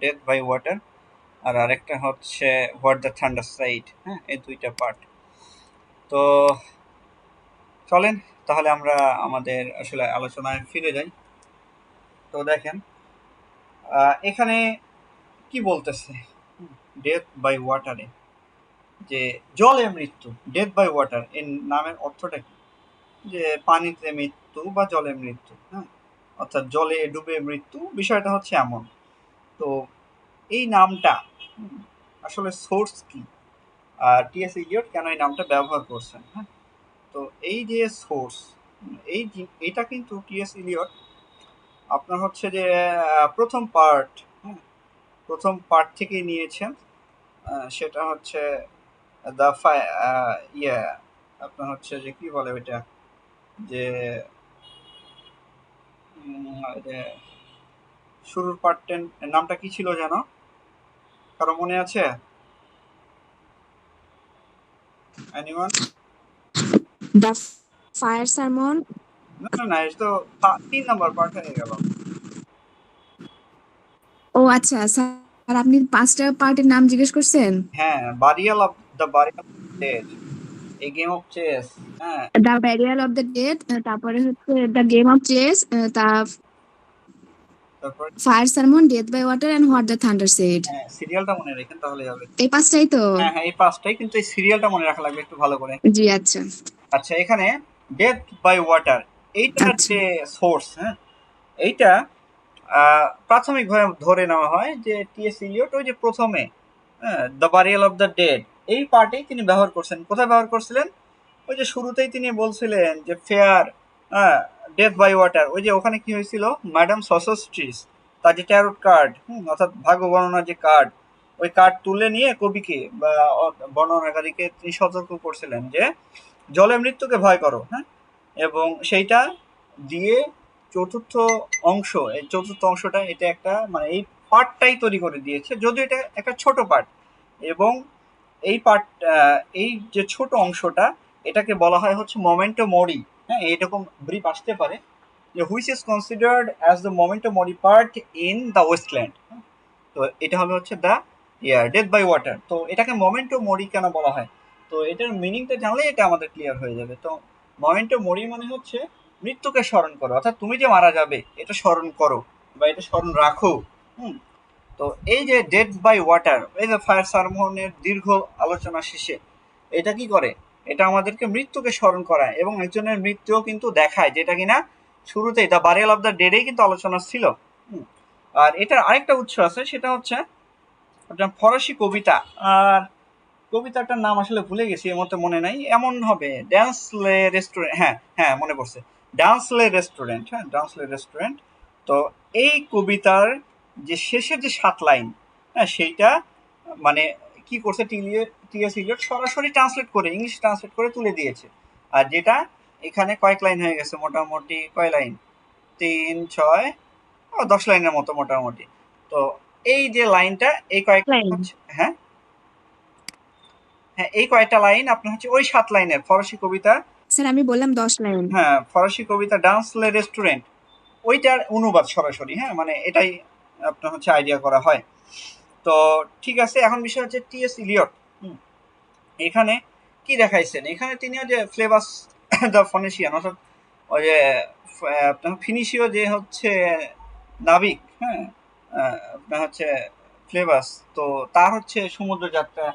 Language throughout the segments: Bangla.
ডেথ বাই ওয়াটার, আর আরেকটা হচ্ছে হোয়াট দ্য থান্ডার সাইড। হ্যাঁ, এই দুইটা পার্ট। তো চলেন তাহলে আমরা আমাদের আসলে আলোচনায় ফিরে যাই। তো দেখেন এখানে কি বলতেছে ডেথ বাই ওয়াটারে, যে জলে মৃত্যু। ডেথ বাই ওয়াটার এর নামের অর্থটা কি? যে পানিতে মৃত্যু বা জলে মৃত্যু। হ্যাঁ, অর্থাৎ জলে ডুবে মৃত্যু, বিষয়টা হচ্ছে এমন। তো এই নামটা আসলে সোর্স কি, আর টিএস ইলিয়ট কেন এই নামটা ব্যবহার করছেন? হ্যাঁ, তো এই যে সোর্স, এইটা কিন্তু টিএস ইলিয়ট আপনার হচ্ছে যে প্রথম পার্ট, হ্যাঁ, প্রথম পার্ট থেকেই নিয়েছেন। সেটা হচ্ছে দ্য ইয়ে আপনার হচ্ছে যে কি বলে ওইটা, যে যে শুরুর পার্টের নামটা কি ছিল যেন, কারো মনে আছে? এনিওয়ান? The fire সারমন। না না না, এটা তো 3 নাম্বার পার্ট হয়ে গেল। ও আচ্ছা স্যার, আপনি 5টা পার্টের নাম জিজ্ঞেস করছেন। হ্যাঁ, burial of dead, a game of chess. হ্যাঁ, the burial of the dead, তারপরে হচ্ছে দ্য গেম অফ চেস, তা তারপর fire sermon, death by water and what the thunder said. হ্যাঁ, সিরিয়ালটা মনে রাখেন তাহলে হবে। এই 5টাই তো? হ্যাঁ হ্যাঁ, এই 5টাই, কিন্তু এই সিরিয়ালটা মনে রাখা লাগবে একটু ভালো করে। জি আচ্ছা আচ্ছা, এখানে ডেথ বাই ওয়াটার এইটার আচ্ছা যে সোর্স, হ্যাঁ, এইটা প্রাথমিকভাবে ধরে নেওয়া হয় যে টিএস ইলিয়ট ওই যে প্রথমে the burial of the dead এই পার্টেই তিনি ব্যবহার করছেন। কোথায় ব্যবহার করছিলেন? ওই যে শুরুতেই তিনি বলছিলেন যে ফেয়ার ডেথ বাই ওয়াটার, ওই যে ওখানে কি হয়েছিল, ম্যাডাম সসস্ট্রিস তার যে ট্যারোট কার্ড, অর্থাৎ ভাগ্য গণনার যে কার্ড, ওই কার্ড তুলে নিয়ে কবিকে বা বর্ণনাকারীকে তিনি সতর্ক করছিলেন যে জলে মৃত্যুকে ভয় করো। হ্যাঁ, এবং সেইটা দিয়ে চতুর্থ অংশ, এই চতুর্থ অংশটা এটা একটা মানে এই পার্টটাই তৈরি করে দিয়েছে, যদিও এটা একটা ছোট পার্ট। এবং এই পার্ট, এই যে ছোট অংশটা, এটাকে বলা হয় হচ্ছে মোমেন্টো মরি। হ্যাঁ, এরকম ব্রিফ আসতে পারে যে which is considered as the memento mori part in the wasteland. তো এটা হবে হচ্ছে দ্য ডেথ বাই ওয়াটার। তো এটাকে মোমেন্টো মরি কেন বলা হয়, তো এটার মিনিংটা জানলে এটা আমাদের ক্লিয়ার হয়ে যাবে। তো মোমেন্টো মরি মানে হচ্ছে মৃত্যুকে স্মরণ করো, অর্থাৎ তুমি যে মারা যাবে এটা স্মরণ করো বা এটা স্মরণ রাখো। হুম, তো এই যে ডেথ বাই ওয়াটার, এই যে ফায়ার সারমনের দীর্ঘ আলোচনা শেষে এটা কি করে, এটা আমাদেরকে মৃত্যুকে স্মরণ করায় এবং একজনের মৃত্যুও কিন্তু দেখায়, যেটা কিনা শুরুতেই দ্য বারিয়াল অফ দ্য ডেডেই কিন্তু আলোচনা ছিল। আর এটার আরেকটা উৎস আছে, সেটা হচ্ছে আপনার ফরাসি কবিতা। আর কবিতাটার নাম আসলে ভুলে গেছি, এর মধ্যে মনে নাই, এমন হবে ড্যান্স লে রেস্টুরেন্ট। হ্যাঁ হ্যাঁ, মনে পড়ছে, ডান্স লে রেস্টুরেন্ট। হ্যাঁ, ডান্স লে রেস্টুরেন্ট। তো এই কবিতার যে শেষের যে 7 লাইন, হ্যাঁ, সেইটা মানে কি করছে টিএস ইলিয়ট সরাসরি ট্রান্সলেট করে, ইংলিশ ট্রান্সলেট করে তুলে দিয়েছে। আর যেটা এখানে কয়েক লাইন হয়ে গেছে, মোটামুটি কয় লাইন, 3 6 10 লাইনের মতো মোটামুটি। তো এই যে লাইনটা, এই কয়েকটা লাইন। হচ্ছে, হ্যাঁ হ্যাঁ, এই কয়েকটা লাইন আপনার হচ্ছে ওই 7 লাইনের ফরাসি কবিতা। স্যার আমি বললাম 10 লাইন। হ্যাঁ, ফরাসি কবিতা ডান্স লে রেস্টুরেন্ট, ওইটার অনুবাদ সরাসরি। হ্যাঁ, মানে এটাই আপনার হচ্ছে আইডিয়া করা হয়। তো ঠিক আছে, এখন বিষয় হচ্ছে টিএস ইলিয়ট এখানে কি দেখাইছেন। এখানে তিনি যে ফ্লেভাস দ্য ফনিশিয়ান, অর্থাৎ ওই যে আপনার ফিনিশীয় যে হচ্ছে নাবিক, হ্যাঁ, আপনার হচ্ছে ফ্লেভাস, তো তার হচ্ছে সমুদ্র যাত্রা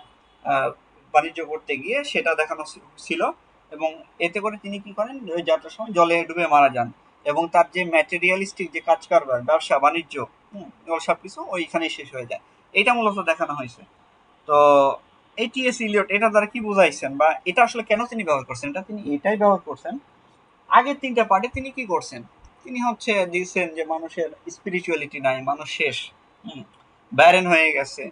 বাণিজ্য করতে গিয়ে সেটা দেখানো ছিল। এবং এতে করে তিনি কি করেন, ওই যাত্রার সময় জলে ডুবে মারা যান। এবং তার যে ম্যাটেরিয়ালিস্টিক যে কাজ কারবার, ব্যবসা বাণিজ্য, এগুলো সবকিছু ওইখানেই শেষ হয়ে যায়। এটা মূলত দেখানো হয়েছে। তো এই টিএস ইলিয়ট এটা দ্বারা কি বুঝাইছেন, বা এটা আসলে কেন তিনি ব্যবহার করছেন, এটা তিনি এটাই ব্যবহার করছেন। আগের 3টা পার্টে তিনি কি করছেন, তিনি হচ্ছে দিয়েছেন যে মানুষের স্পিরিচুয়ালিটি নাই, মানুষ শেষ, ব্যারেন হয়ে গেছে।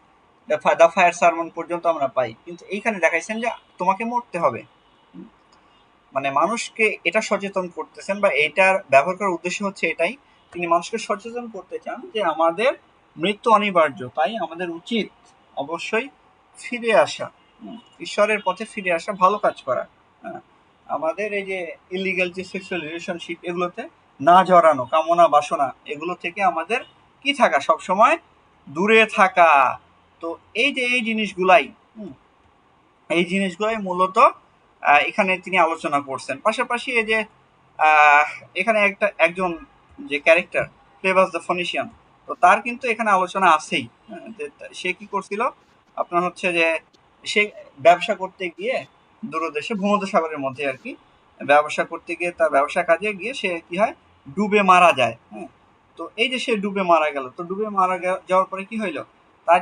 দা ফায়ার সারমন পর্যন্ত আমরা পাই, কিন্তু এইখানে দেখাইছেন যে তোমাকে মরতে হবে। মানে মানুষকে এটা সচেতন করতেছেন, বা এইটার ব্যবহার করার উদ্দেশ্য হচ্ছে এটাই, তিনি মানুষকে সচেতন করতে চান যে আমাদের মৃত্যু অনিবার্য, তাই আমাদের উচিত অবশ্যই ফিরে আসা, ঈশ্বরের পথে ফিরে আসা, ভালো কাজ করা। হ্যাঁ, আমাদের এই যে ইলিগাল যে সেক্সুয়াল রিলেশনশিপ, এগুলোতে না জড়ানো, কামনা বাসনা এগুলো থেকে আমাদের কি থাকা, সব সময় দূরে থাকা। তো এই যে এই জিনিসগুলাই, এই জিনিসগুলাই মূলত এখানে তিনি আলোচনা করছেন। পাশাপাশি এই যে এখানে একজন যে ক্যারেক্টার ফ্লেভাস দ্য ফনিশিয়ান, তো তার কিন্তু এখানে আলোচনা আছেই। যে সে কি করছিল, আপনার হচ্ছে যে সে ব্যবসা করতে গিয়ে দূরদেশে ভূমধ্যসাগরের মধ্যে আর কি ব্যবসা করতে গিয়ে, তার ব্যবসা কাজে গিয়ে সে কি হয়, ডুবে মারা যায়। হ্যাঁ, তো এই যে সে ডুবে মারা গেল, তো ডুবে মারা যাওয়ার পরে কি হইলো, তার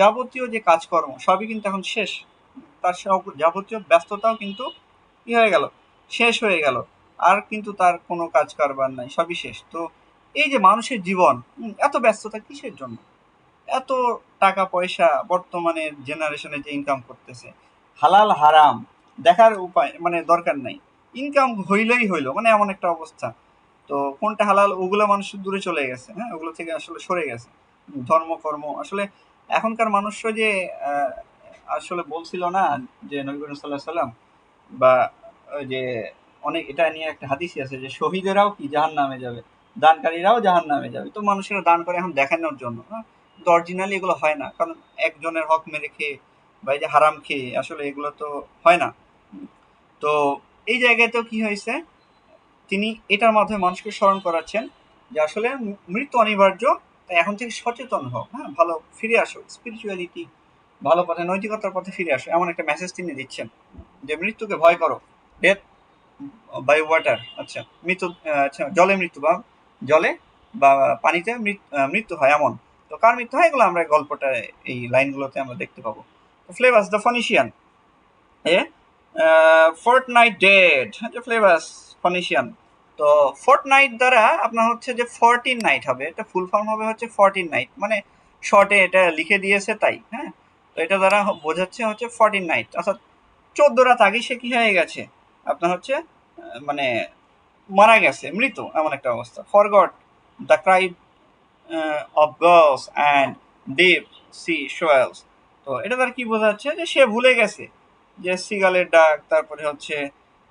যাবতীয় যে কাজকর্ম সবই কিন্তু এখন শেষ। তার সব যাবতীয় ব্যস্ততাও কিন্তু কি হয়ে গেল, শেষ হয়ে গেল। আর কিন্তু তার কোনো কাজ কারবার নাই, সবই শেষ। তো এই যে মানুষের জীবন, এত ব্যস্ততা কিসের জন্য? এত টাকা পয়সা বর্তমানের জেনারেশনে যে ইনকাম করতেছে, হালাল হারাম দেখার উপায় মানে দরকার নাই, ইনকাম হইলেই হইলো, মানে এমন একটা অবস্থা। তো কোনটা হালাল ওগুলো মানুষ দূরে চলে গেছে, হ্যাঁ, ওগুলো থেকে আসলে সরে গেছে। ধর্ম কর্ম আসলে এখনকার মানুষরা যে আহ, আসলে বলছিল না যে নবী করিম সাল্লাল্লাহু আলাইহি সাল্লাম বা ওই যে অনেক এটা নিয়ে একটা হাদিসই আছে যে শহীদেরাও কি জাহান্নামে যাবে, দানকারীরাও জাহান্নামে যাবে। তো মানুষেরা দান করে এখন দেখানোর জন্য, হ্যাঁ, কিন্তু অরিজিনালি এগুলো হয় না, কারণ একজনের হক মেরে খেয়ে বা এই যে হারাম খেয়ে আসলে এগুলো তো হয় না। তো এই জায়গাতেও কি হয়েছে, তিনি এটার মাধ্যমে মানুষকে স্মরণ করাচ্ছেন যে আসলে মৃত্যু অনিবার্য, তাই এখন থেকে সচেতন হোক, হ্যাঁ, ভালো ফিরে আসো স্পিরিচুয়ালিটি, ভালো পথে নৈতিকতার পথে ফিরে আসো, এমন একটা মেসেজ তিনি দিচ্ছেন যে মৃত্যুকে ভয় করো। ডেথ বাই ওয়াটার, আচ্ছা মৃত্যু, আচ্ছা জলে মৃত্যু বা জলে বা পানিতে মৃত্যু হয় এমন। তো কার মৃত্যু হয় এগুলো আমরা গল্পটা এই লাইনগুলোতে আমরা দেখতে পাবো। ফ্লেভাস দ্য ফনিশিয়ান এ ফোর্টনাইট ডেড, ফ্লেভাস ফনিশিয়ান। তো ফোর্টনাইট দ্বারা আপনার হচ্ছে যে 14 নাইট হবে, এটা ফুল ফর্ম হবে হচ্ছে 14 নাইট, মানে শর্টে এটা লিখে দিয়েছে তাই, হ্যাঁ। তো এটা দ্বারা বোঝাচ্ছে হচ্ছে 14 নাইট, অর্থাৎ 14 রাত আগে সে কি হয়ে গেছে, আপনার হচ্ছে মানে মারা গেছে, মৃত এমন একটা অবস্থা। Forgot the cry of girls and deep sea swells. তো এটা তার কি বোঝাচ্ছে যে সে ভুলে গেছে যে সিগালের ডাক, তারপরে হচ্ছে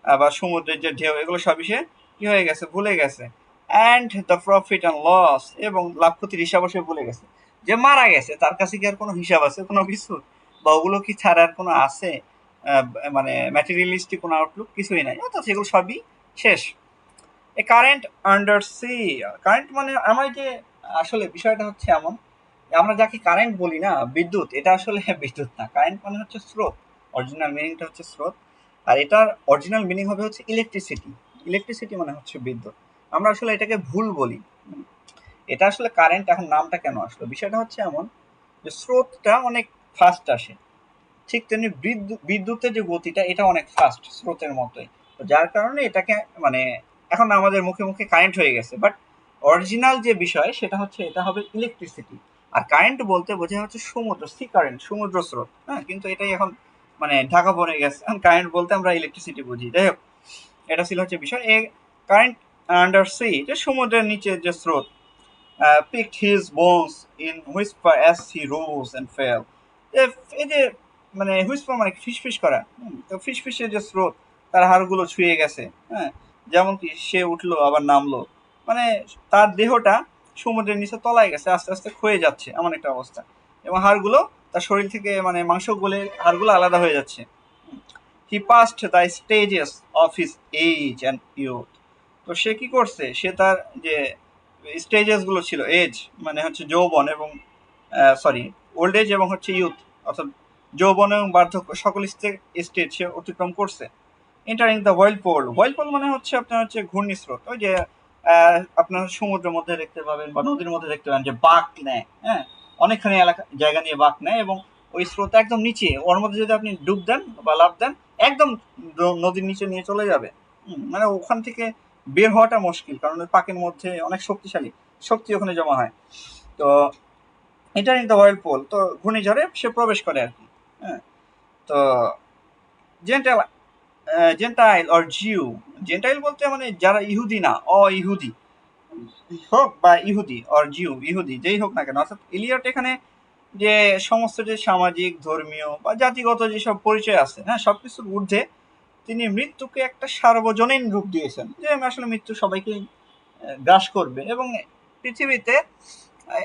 আবার সমুদ্রের যে ঢেউ, এগুলো সবই সে কি হয়ে গেছে, ভুলে গেছে। And the profit and loss, এবং লাভ ক্ষতির হিসাবও সে ভুলে গেছে। যে মারা গেছে তার কাছে কি আর কোনো হিসাব আছে কোনো কিছু, বা ওগুলো কি ছাড়ার কোনো আছে মানে ম্যাটেরিয়ালিস্টিক কোনো আউটলুক কিছুই নাই, অর্থাৎ সেগুলো সবই শেষ। এ কারেন্ট আন্ডার সি, কারেন্ট মানে আমার যে আসলে বিষয়টা হচ্ছে এমন, আমরা যাকে কারেন্ট বলি না, বিদ্যুৎ, এটা আসলে বিদ্যুৎ না, কারেন্ট মানে হচ্ছে স্রোত, অরিজিনাল মিনিংটা হচ্ছে স্রোত। আর এটার অরিজিনাল মিনিং হবে হচ্ছে ইলেকট্রিসিটি। ইলেকট্রিসিটি মানে হচ্ছে বিদ্যুৎ, আমরা আসলে এটাকে ভুল বলি। এটা আসলে কারেন্ট এখন নামটা কেন আসলো, বিষয়টা হচ্ছে এমন যে স্রোতটা অনেক ফাস্ট আসে, ঠিক তেমনি বিদ্যুতের যে গতিটা এটা অনেক ফাস্ট স্রোতের মতোই। তো যার কারণে এটাকে মানে এখন আমাদের মুখে মুখে কারেন্ট হয়ে গেছে, বাট অরিজিনাল যে বিষয় সেটা হচ্ছে এটা হবে ইলেকট্রিসিটি। আর কারেন্ট বলতে বোঝা হচ্ছে সমুদ্র, সি কারেন্ট, সমুদ্র স্রোত, হ্যাঁ, কিন্তু এটাই এখন মানে ঢাকা পড়ে গেছে, এখন কারেন্ট বলতে আমরা ইলেকট্রিসিটি বুঝি। যাই হোক, এটা ছিল হচ্ছে বিষয়। এই কারেন্ট আন্ডার সি, যে সমুদ্রের নিচে যে স্রোত, picked his bones in whisper as he rose and fell. এই যে মানে হুইসপার মানে ফিসফিস করা, তো ফিসফিসের যে স্রোত তার হাড়গুলো ছুঁয়ে গেছে, হ্যাঁ, যেমন কি সে উঠলো আবার নামলো, মানে তার দেহটা সমুদ্রের নিচে তলায় গেছে, আস্তে আস্তে ক্ষয়ে যাচ্ছে এমন একটা অবস্থা। এবং হাড়গুলো তার শরীর থেকে মানে মাংস গলে হাড়গুলো আলাদা হয়ে যাচ্ছে। He passed the stages of his age and youth. তো সে কি করছে, সে তার যে স্টেজেস গুলো ছিল, এজ মানে হচ্ছে যৌবন এবং সরি ওল্ড এজ এবং হচ্ছে ইউথ, অর্থাৎ যৌবন এবং বার্ধক্য, সকল স্টেজ সে অতিক্রম করছে। এন্টারিং দ্য হোয়াইলপোল, হোয়াইলপোল মানে হচ্ছে আপনার হচ্ছে ঘূর্ণিস্রোত, ওই যে আপনার সমুদ্রের মধ্যে দেখতে পাবেন বা নদীর মধ্যে দেখতে পাবেন যে বাঁক নেয়, হ্যাঁ, অনেকখানি এলাকা জায়গা নিয়ে বাঁক নেয়, এবং ওই স্রোত একদম নিচে, ওর মধ্যে যদি আপনি ডুব দেন বা লাফ দেন একদম নদীর নিচে নিয়ে চলে যাবে। মানে ওখান থেকে বের হওয়াটা মুশকিল, কারণ ওই পাকের মধ্যে অনেক শক্তিশালী শক্তি ওখানে জমা হয়। তো এটা কিন্তু হোয়াইলপোল, তো ঘূর্ণিঝড়ে সে প্রবেশ করে আর কি, হ্যাঁ। তো gentile, gentile or Jew, gentile বলতে মানে যারা ইহুদি না, ইহুদি হোক বা ইহুদি অর জিউ, ইহুদি যেই হোক না কেন, অর্থাৎ ইলিয়ট এখানে যে সমস্ত যে সামাজিক ধর্মীয় বা জাতিগত যেসব পরিচয় আছে, হ্যাঁ, সবকিছুর ঊর্ধ্বে তিনি মৃত্যুকে একটা সার্বজনীন রূপ দিয়েছেন, যে আসলে মৃত্যু সবাইকে গ্রাস করবে, এবং পৃথিবীতে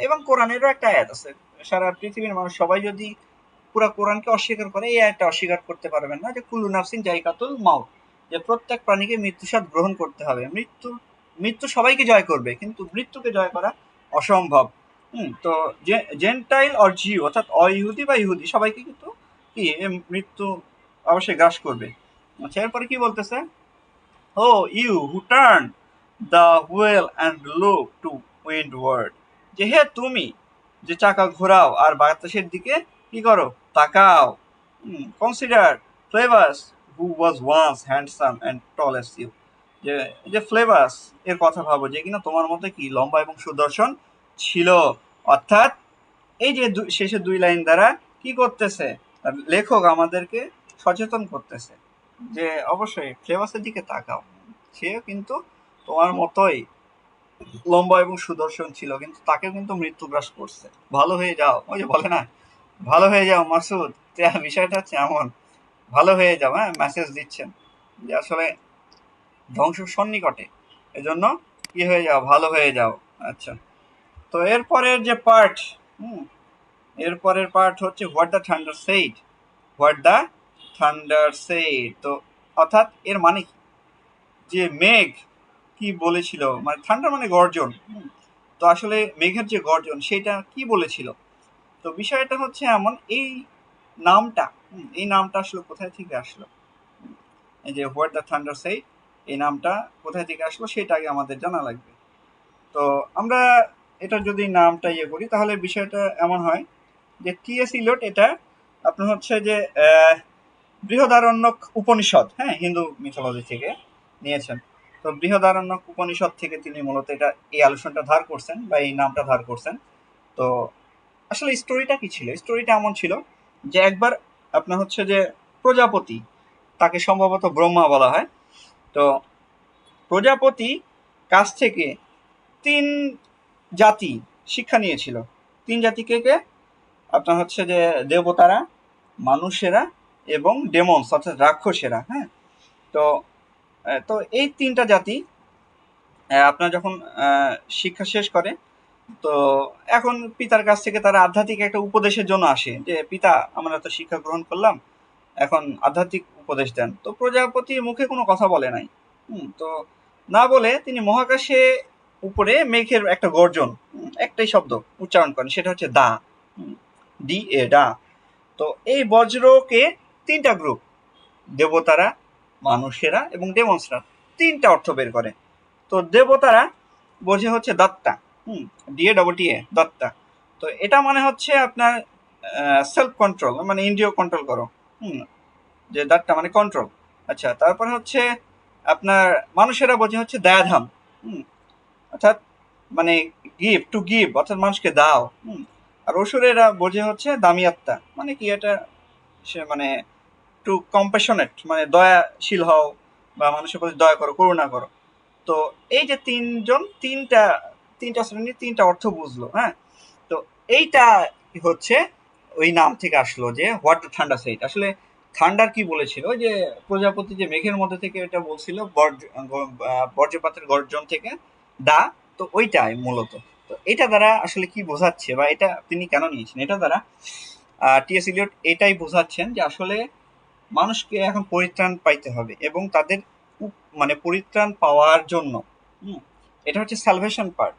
এবং কোরআনেরও একটা আয়াত আছে, সারা পৃথিবীর মানুষ সবাই যদি পুরা কোরআনকে অস্বীকার করে, এই আয়াতটা অস্বীকার করতে পারবেন না যে কুল্লু নাফসিন জায়কাতুল মাউত, যে প্রত্যেক প্রাণীকে মৃত্যুস্বাদ গ্রহণ করতে হবে। মৃত্যু সবাইকে জয় করবে, কিন্তু মৃত্যুকে জয় করা অসম্ভব। তো জেন্টাইল অর জিউ, অর্থাৎ অইহুদি বা ইহুদি সবাইকে কিন্তু কি মৃত্যু অবশ্যই গ্রাস করবে। আচ্ছা, এরপরে কি বলতেছে? O you who turn the wheel and look to windward, যে হে তুমি যে চাকা ঘোরাও আর বাতাসের দিকে কি করো, তাকাও। Consider Phlebas who was once handsome and tall as you, যে যে ফ্লেভাস এর কথা ভাবো, যে কিনা তোমার মতো কি লম্বা এবং সুদর্শন ছিল। অর্থাৎ এই যে শেষের দুই লাইন দ্বারা কি করতেছে, লেখক আমাদেরকে সচেতন করতেছে যে অবশ্যই ফ্লেভাসের দিকে তাকাও, সে কিন্তু তোমার মতোই লম্বা এবং সুদর্শন ছিল, কিন্তু তাকে কিন্তু মৃত্যু গ্রাস করছে। ভালো হয়ে যাও, ওই যে বলে না, ভালো হয়ে যাও মাসুদ, বিষয়টা হচ্ছে এমন, ভালো হয়ে যাও। হ্যাঁ, মেসেজ দিচ্ছেন যে আসলে ধ্বংস সন্নিকটে, এজন্য কি হয়ে যাও, ভালো হয়ে যাও। আচ্ছা, তো এরপরের যে পার্ট, হুম এরপরের পার্ট হচ্ছে what the thunder said, what the thunder said. তো অর্থাৎ এর মানে কি, যে মেঘ কি বলেছিল, মানে থান্ডার মানে গর্জন। তো আসলে মেঘের যে গর্জন সেটা কি বলেছিল। তো বিষয়টা হচ্ছে এমন, নামটা এই নামটা আসলে কোথায় থেকে আসলো, এই যে হোয়াট দ্য থান্ডার সেইড, এই নামটা কোথায় থেকে আসলো সেটা আগে আমাদের জানা লাগবে। তো আমরা এটা যদি নামটা ইয়ে করি, তাহলে বিষয়টা এমন হয় যে টি.এস. ইলিয়ট এটা আপনার হচ্ছে যে বৃহদারণ্যক উপনিষদ, হ্যাঁ, হিন্দু মিথোলজি থেকে নিয়েছেন। তো বৃহদারণ্যক উপনিষদ থেকে তিনি মূলত এটা এই আলোচনাটা ধার করছেন বা এই নামটা ধার করছেন। তো আসলে স্টোরিটা কি ছিল, স্টোরিটা এমন ছিল যে একবার আপনার হচ্ছে যে প্রজাপতি, তাকে সম্ভবত ব্রহ্মা বলা হয়, তো প্রজাপতি কাছ থেকে ৩ জাতি শিক্ষা নিয়েছিল। ৩ জাতি কে কে? আপনার হচ্ছে যে দেবতারা, মানুষেরা এবং ডেমনস অর্থাৎ রাক্ষসেরা। হ্যাঁ, তো তো এই ৩টা জাতি আপনার যখন শিক্ষা শেষ করে, তো এখন পিতার কাছ থেকে তারা আধ্যাত্মিক একটা উপদেশের জন্য আসে যে পিতা, আমরা তো শিক্ষা গ্রহণ করলাম, এখন আধ্যাত্মিক উপদেশ দেন। তো প্রজাপতি মুখে কোনো কথা বলে নাই। তো না বলে তিনি মহাকাশে উপরে মেঘের একটা গর্জন, একটাই শব্দ উচ্চারণ করেন, সেটা হচ্ছে দা, ডি এ ডা। তো এই বজ্রকে ৩টা গ্রুপ, দেবতারা, মানুষেরা এবং ডেমনসরা, ৩টা অর্থ বের করে। তো দেবতারা বোঝে হচ্ছে দত্তা, ডিএ ডবল টি এ, দত্তা। তো এটা মানে হচ্ছে আপনার সেলফ কন্ট্রোল, মানে ইন্দ্রিয় কন্ট্রোল করো। যে দত্তা মানে কন্ট্রোল। আচ্ছা, তারপরে হচ্ছে আপনার মানুষেরা বোঝে হচ্ছে দয়াধাম, অর্থাৎ মানে গিভ, টু গিভ, অর্থাৎ মানুষকে দাও। আর অসুরেরা বোঝে হচ্ছে দামিয়াত্মা, মানে কি এটা, সে মানে টু কম্প্যাশনেট, মানে দয়াশীল হও বা মানুষের প্রতি দয়া করো, করুণা করো। তো এই যে তিনজন, তিনটা শ্রেণীর ৩টা অর্থ বুঝলো। হ্যাঁ, তো এইটা হচ্ছে ওই নাম থেকে আসলো যে হোয়াট দ্য থান্ডার সেইড। আসলে থান্ডার কি বলেছিল, ওই যে প্রজাপতি যে মেঘের মধ্যে থেকে এটা বলছিল বজ্রপাতের গর্জন থেকে দা, তো ওইটাই মূলত। তো এটা দ্বারা আসলে কি বোঝাচ্ছে বা এটা তিনি কেন নিয়েছেন, এটা দ্বারা টি.এস. ইলিয়ট এটাই বোঝাচ্ছেন যে আসলে মানুষকে এখন পরিত্রাণ পাইতে হবে এবং তাদের মানে পরিত্রাণ পাওয়ার জন্য, এটা হচ্ছে সালভেশন পার্ট,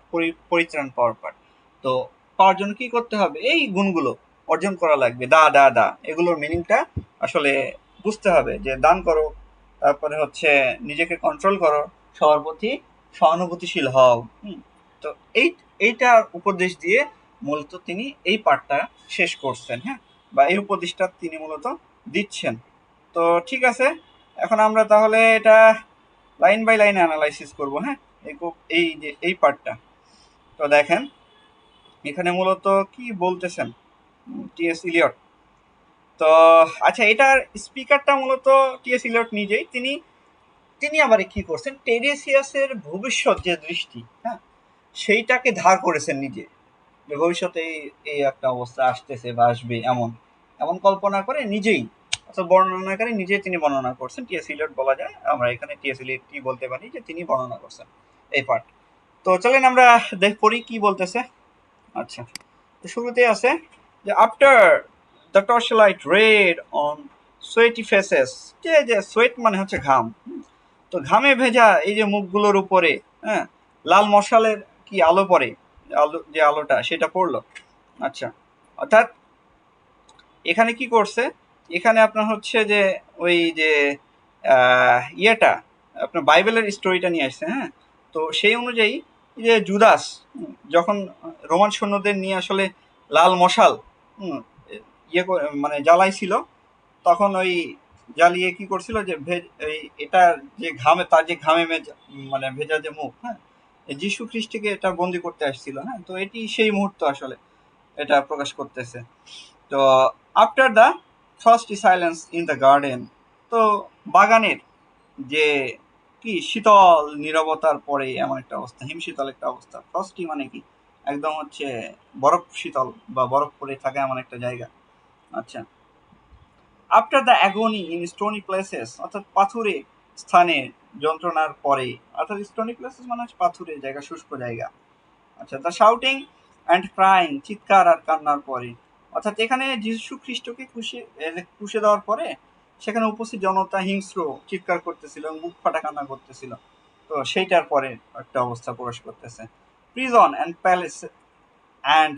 পরিত্রাণ পাওয়ার পার্ট। তো পাওয়ার জন্য কি করতে হবে, এই গুণগুলো অর্জন করা লাগবে, দা দা দা, এগুলোর মিনিংটা আসলে বুঝতে হবে, যে দান করো, তারপরে হচ্ছে নিজেকে কন্ট্রোল করো, সবার প্রতি সহানুভূতিশীল হও। তো এইটার উপদেশ দিয়ে মূলত তিনি এই পার্টটা শেষ করছেন। হ্যাঁ, বা এই উপদেশটা তিনি মূলত দিচ্ছেন। তো ঠিক আছে, এখন আমরা তাহলে এটা লাইন বাই লাইন অ্যানালাইসিস করব। হ্যাঁ, এই যে এই পার্টটা, তো দেখেন এখানে মূলত কি বলতেছেন টি.এস. ইলিয়ট। তো আচ্ছা, এটার স্পিকারটা মূলত টি.এস. ইলিয়ট নিজেই। তিনি তিনি আবার কি করছেন, টেরেসিয়াসের ভবিষ্যৎ যে দৃষ্টি, হ্যাঁ, সেইটাকে ধার করেছেন নিজে, যে ভবিষ্যতে এই একটা অবস্থা আসতেছে বা আসবে, এমন এমন কল্পনা করে নিজেই, অর্থাৎ বর্ণনাকারী নিজেই তিনি বর্ণনা করছেন। টি.এস. ইলিয়ট বলা যায়, আমরা এখানে টি.এস. ইলিয়ট কি বলতে পারি যে তিনি বর্ণনা করছেন এই পার্ট। তো চলেন আমরা পড়ি কি বলতেছে। আচ্ছা, তো শুরুতেই আছে যে after the torchlight red on sweaty faces, যে যে সোয়েট মানে হচ্ছে ঘাম, তো ঘামে ভেজা এই যে মুখগুলোর উপরে, হ্যাঁ, লাল মশালের কি আলো পড়ে, আলো, যে আলোটা সেটা পড়লো। আচ্ছা, অর্থাৎ এখানে কি করছে, এখানে আপনার হচ্ছে যে ওই যে ইয়েটা আপনার বাইবেলের স্টোরিটা নিয়ে আসছে, হ্যাঁ। তো সেই অনুযায়ী যে জুদাস যখন রোমান সৈন্যদের নিয়ে আসলে লাল মশাল হুম, মানে জ্বালাইছিল, তখন ওই জ্বালিয়ে কি করছিল যে এই এটা যে ঘামে, তার যে ঘামে মানে ভেজা যে মুখ, হ্যাঁ, যীশু খ্রিস্টকে এটা বন্দি করতে আসছিল, হ্যাঁ। তো এটি সেই মুহূর্ত আসলে এটা প্রকাশ করতেছে। তো after the first silence in the garden, তো বাগানের যে কি শীতল নীরবতার পরে এমন একটা অবস্থা, হিমশীতল একটা অবস্থা। ফ্রস্টি মানে কি, একদম হচ্ছে বরফ শীতল বা বরফ পড়ে থাকা এমন একটা জায়গা। আচ্ছা, after the অ্যাগনি in stony places, অর্থাৎ পাথুরে স্থানে যন্ত্রণার পরে, অর্থাৎ স্টোনি প্লেসেস মানে হচ্ছে পাথুরে জায়গা, শুষ্ক জায়গা। আচ্ছা, দ্য শাউটিং অ্যান্ড ক্রাইং, চিৎকার আর কান্নার পরে, অর্থাৎ এখানে যীশু খ্রিস্টকে ক্রুশে দেওয়ার পরে সেখানে উপস্থিত জনতা হিংস্র চিৎকার করতেছিল এবং বুক ফাটা কান্না করতেছিল। তো সেইটার পরে একটা অবস্থা প্রকাশ করতেছে। প্রিজন অ্যান্ড প্যালেস অ্যান্ড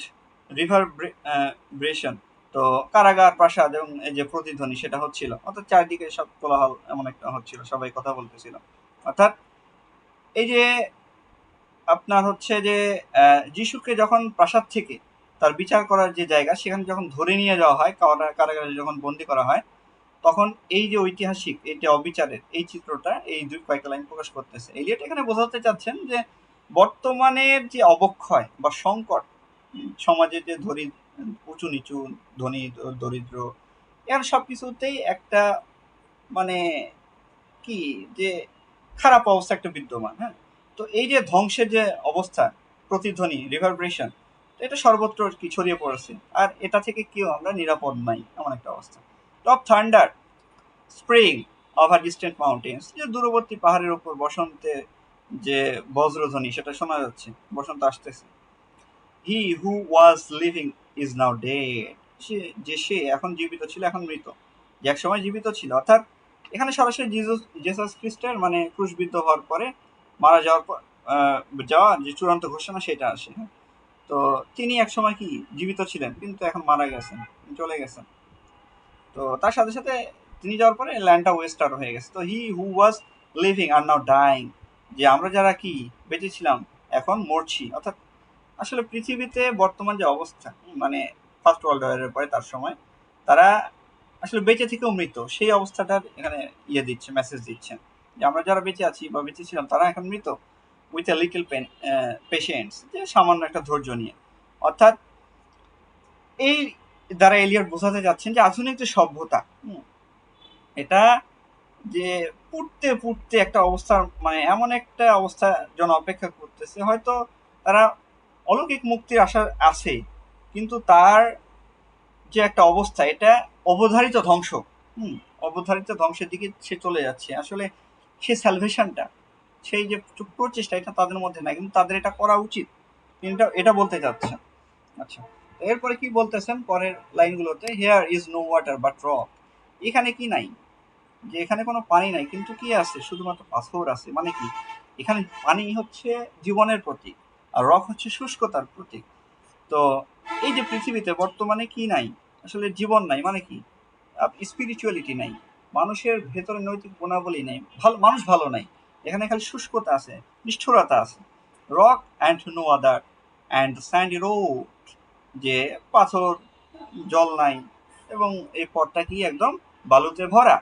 রিভারব্রেশন, তো কারাগার, প্রাসাদ এবং এই যে প্রতিধ্বনি সেটা হচ্ছিল, অর্থাৎ চারদিকে সব কোলাহল এমন একটা হচ্ছিল, সবাই কথা বলতেছিল। অর্থাৎ এই যে আপনার হচ্ছে যে যিশুকে যখন প্রাসাদ থেকে তার বিচার করার যে জায়গা, সেখানে যখন ধরে নিয়ে যাওয়া হয়, কারাগারে যখন বন্দি করা হয়, তখন এই যে ঐতিহাসিক এই যে অবিচারের এই চিত্রটা এই দুই কয়েকটা লাইন প্রকাশ করতেছে। এলিয়ট এখানে বোঝাতে চাচ্ছেন যে বর্তমানের যে অবক্ষয় বা সংকট, সমাজে যে উঁচু নিচু, ধনী দরিদ্র, এর সবকিছুতেই একটা মানে কি যে খারাপ অবস্থা একটা বিদ্যমান, হ্যাঁ। তো এই যে ধ্বংসের যে অবস্থা, প্রতিধ্বনি, রিভারব্রেশন, এটা সর্বত্র কি ছড়িয়ে পড়েছে, আর এটা থেকে কেউ আমরা নিরাপদ নাই এমন একটা অবস্থা। Top thunder spring over distant mountains, যে দূরবর্তী পাহাড়ের উপর বসন্তে যে বজ্রধ্বনি সেটা শোনা যাচ্ছে, বসন্ত আসতেছে। হি হু ওয়াজ লিভিং ইজ নাও ডেড, সে এখন জীবিত ছিল, এখন মৃত, যে এক সময় জীবিত ছিল। অর্থাৎ এখানে সরাসরি জেসাস খ্রিস্টের মানে ক্রুশবিদ্ধ হওয়ার পরে মারা যাওয়ার পর যাওয়া যে চূড়ান্ত ঘোষণা সেটা আসে, হ্যাঁ। তো তিনি এক সময় কি জীবিত ছিলেন, কিন্তু এখন মারা গেছেন, চলে গেছেন। তো তার সাথে সাথে তিনি যাওয়ার পরে ল্যান্ডটা ওয়েস্টার্ন হয়ে গেছে। তো হি হু ওয়াজ লিভিং আর নাও ডাইং, যে আমরা যারা কি বেঁচেছিলাম এখন মরছি। অর্থাৎ আসলে পৃথিবীতে বর্তমান যে অবস্থা, মানে ফার্স্ট ওয়ার্ল্ড ওয়ারের পরে তার সময় তারা আসলে বেঁচে থেকেও মৃত, সেই অবস্থাটার এখানে ইয়ে দিচ্ছে, মেসেজ দিচ্ছেন যে আমরা যারা বেঁচে আছি বা বেঁচে ছিলাম তারা এখন মৃত, উইথ এ লিটল পেশেন্টস, যে সামান্য একটা ধৈর্য নিয়ে। অর্থাৎ এই দ্বারা এলিয়ট বোঝাতে যাচ্ছেন যে আধুনিক যে সভ্যতা, এটা যে পুড়তে পুড়তে একটা অবস্থা, মানে এমন একটা অবস্থা জন অপেক্ষা করতেছে, হয়তো তারা অলৌকিক মুক্তির আশা আছে, কিন্তু তার যে একটা অবস্থা, এটা অবধারিত ধ্বংস, অবধারিত ধ্বংসের দিকে সে চলে যাচ্ছে। আসলে সে স্যালভেশনটা, সেই যে প্রচেষ্টা, এটা তাদের মধ্যে নাই, কিন্তু তাদের এটা করা উচিত, এটা এটা বলতে চাচ্ছেন। আচ্ছা, এরপরে কি বলতেছেন পরের লাইনগুলোতে, here is no water but rock, এখানে কি নাই, যে এখানে কোনো পানি নাই, কিন্তু কি আছে, শুধুমাত্র পাথর আছে। মানে কি, এখানে পানি হচ্ছে জীবনের প্রতীক, আর রক হচ্ছে শুষ্কতার প্রতীক। তো এই যে পৃথিবীতে বর্তমানে কি নাই, আসলে জীবন নাই, মানে কি স্পিরিচুয়ালিটি নাই, মানুষের ভেতরে নৈতিক গুণাবলী নেই, ভালো মানুষ ভালো নাই, এখানে খালি শুষ্কতা আছে, নিষ্ঠুরতা আছে। Rock and no other and sandy road, যে পাথর, জল নাই, এবং এই পথটা কি একদম বালুতে ভরা।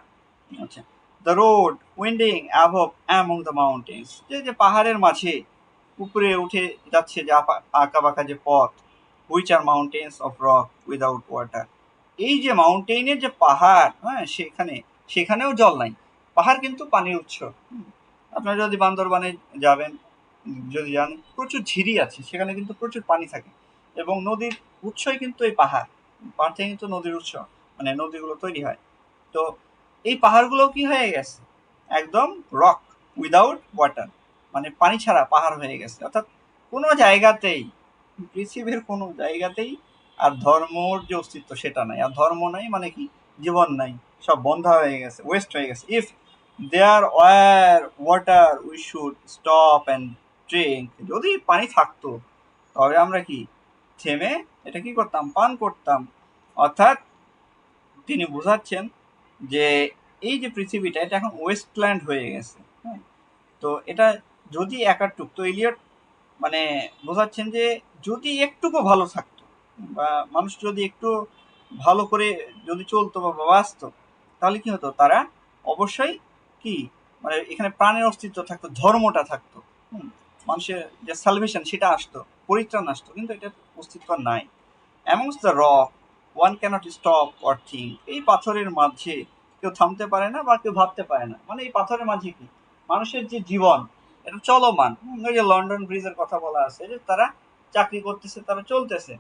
আচ্ছা, the road winding above among the mountains, যে যে পাহাড়ের মাঝে উপরে উঠে যাচ্ছে যে আঁকা বাঁকা যে পথ, which are mountains of rock without water, এই যে মাউন্টেনের যে পাহাড়, হ্যাঁ, সেখানেও জল নাই, পাহাড় কিন্তু পানির উৎস। আপনারা যদি বান্দরবানে যাবেন, যদি যান, প্রচুর ঝিরি আছে, সেখানে কিন্তু প্রচুর পানি থাকে, এবং নদীর উৎসই কিন্তু এই পাহাড়, পাহাড় থেকে কিন্তু নদীর উৎস, মানে নদীগুলো তৈরি হয়। তো এই পাহাড়গুলো কি হয়ে গেছে, একদম রক উইদাউট ওয়াটার, মানে পানি ছাড়া পাহাড় হয়ে গেছে। অর্থাৎ কোনো জায়গাতেই পৃথিবীর কোনো জায়গাতেই আর ধর্মর যে অস্তিত্ব সেটা নাই, আর ধর্ম নাই মানে কি, জীবন নাই, সব বন্ধ হয়ে গেছে, ওয়েস্ট হয়ে গেছে। If there were water we should stop and drink, যদি পানি থাকতো তবে আমরা কি থেমে এটা কি করতাম, পান করতাম। অর্থাৎ তিনি বোঝাচ্ছেন যে এই যে পৃথিবীটা এটা এখন ওয়েস্টল্যান্ড হয়ে গেছে, হ্যাঁ। তো এটা যদি একাটুক, তো এলিয়ট মানে বোঝাচ্ছেন যে যদি একটুকু ভালো থাকতো, বা মানুষ যদি একটু ভালো করে যদি চলতো বা বাঁচতো, তাহলে কি হতো, তারা অবশ্যই কি মানে এখানে প্রাণের অস্তিত্ব থাকতো, ধর্মটা থাকতো, হুম, মানুষের যে সালভেশন সেটা আসতো, পরিত্রাণ আসতো, কিন্তু এটা অস্তিত্ব নাই। Amongst the rock one cannot stop or think, এই পাথরের মাঝে কেউ থামতে পারে না বা কেউ ভাবতে পারে না, মানে এই পাথরের মাঝে কি মানুষের যে জীবন এটা চলমান। ওই যে লন্ডন ব্রিজের কথা বলা আছে যে তারা চাকরি করতেছে, তারা চলতেছে,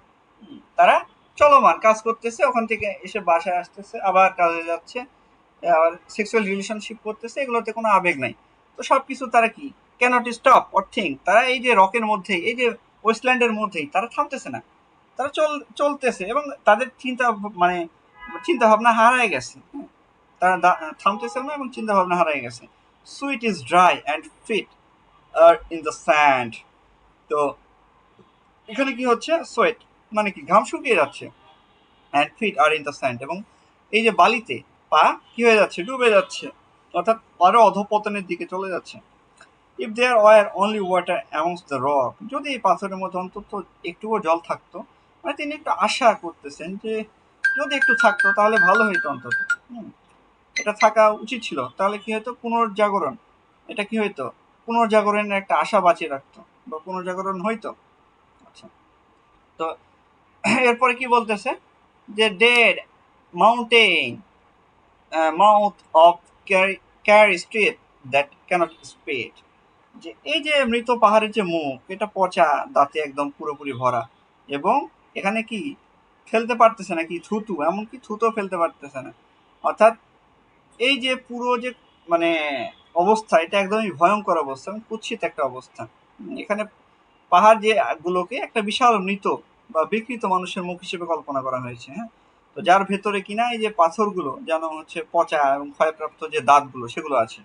তারা চলমান কাজ করতেছে, ওখান থেকে এসে বাসায় আসতেছে, আবার কাজে যাচ্ছে, আবার সেক্সুয়াল রিলেশনশিপ করতেছে, এগুলোতে কোনো আবেগ নাই। তো সবকিছু তারা কি ক্যানট স্টপ অর থিঙ্ক, তারা এই যে রকের মধ্যেই, এই যে ওয়েস্টল্যান্ডের মধ্যেই তারা থামতেছে না, তারা চলতেছে, এবং তাদের মানে চিন্তা ভাবনা হারায় গেছে, তারা থামতেছে না এবং চিন্তা ভাবনা হারায় গেছে। Sweat is dry and feet are in the sand. তো এখানে কি হচ্ছে, সোয়েট মানে কি ঘাম শুকিয়ে যাচ্ছে, and feet are in the sand, এবং এই যে বালিতে পা কি হয়ে যাচ্ছে, ডুবে যাচ্ছে, অর্থাৎ আরো অধপতনের দিকে চলে যাচ্ছে। If there were only water amongst the rock, যদি এই পাথরের মধ্যে অন্তত একটুও জল থাকতো, মানে তিনি একটু আশা করতেছেন যে যদি একটু থাকতো তাহলে ভালো হইতো অন্তত, হুম, এটা থাকা উচিত ছিল, তাহলে কি হতো, পুনর্জাগরণ, এটা কি হইতো, পুনর্জাগরণের একটা আশা বাঁচিয়ে রাখতো, বা পুনর্জাগরণ হইতো। আচ্ছা, তো এরপরে কি বলতেছে যে dead mountain mouth of carry street that cannot speed, যে এই যে মৃত পাহাড়ের যে মুখ এটা পচা দাঁতে একদম পুরোপুরি ভরা, এবং এখানে কি ফেলতে পারতেছে না কি থুতু, এমনকি থুতো ফেলতে পারতেছে না। অর্থাৎ এই যে পুরো যে মানে অবস্থা এটা একদমই ভয়ঙ্কর অবস্থা এবং কুৎসিত একটা অবস্থা। এখানে পাহাড় যে গুলোকে একটা বিশাল মৃত বা বিকৃত মানুষের মুখ হিসেবে কল্পনা করা হয়েছে, হ্যাঁ। তো যার ভেতরে কিনা এই যে পাথরগুলো যেন হচ্ছে পচা এবং ক্ষয়প্রাপ্ত যে দাঁতগুলো সেগুলো আছে।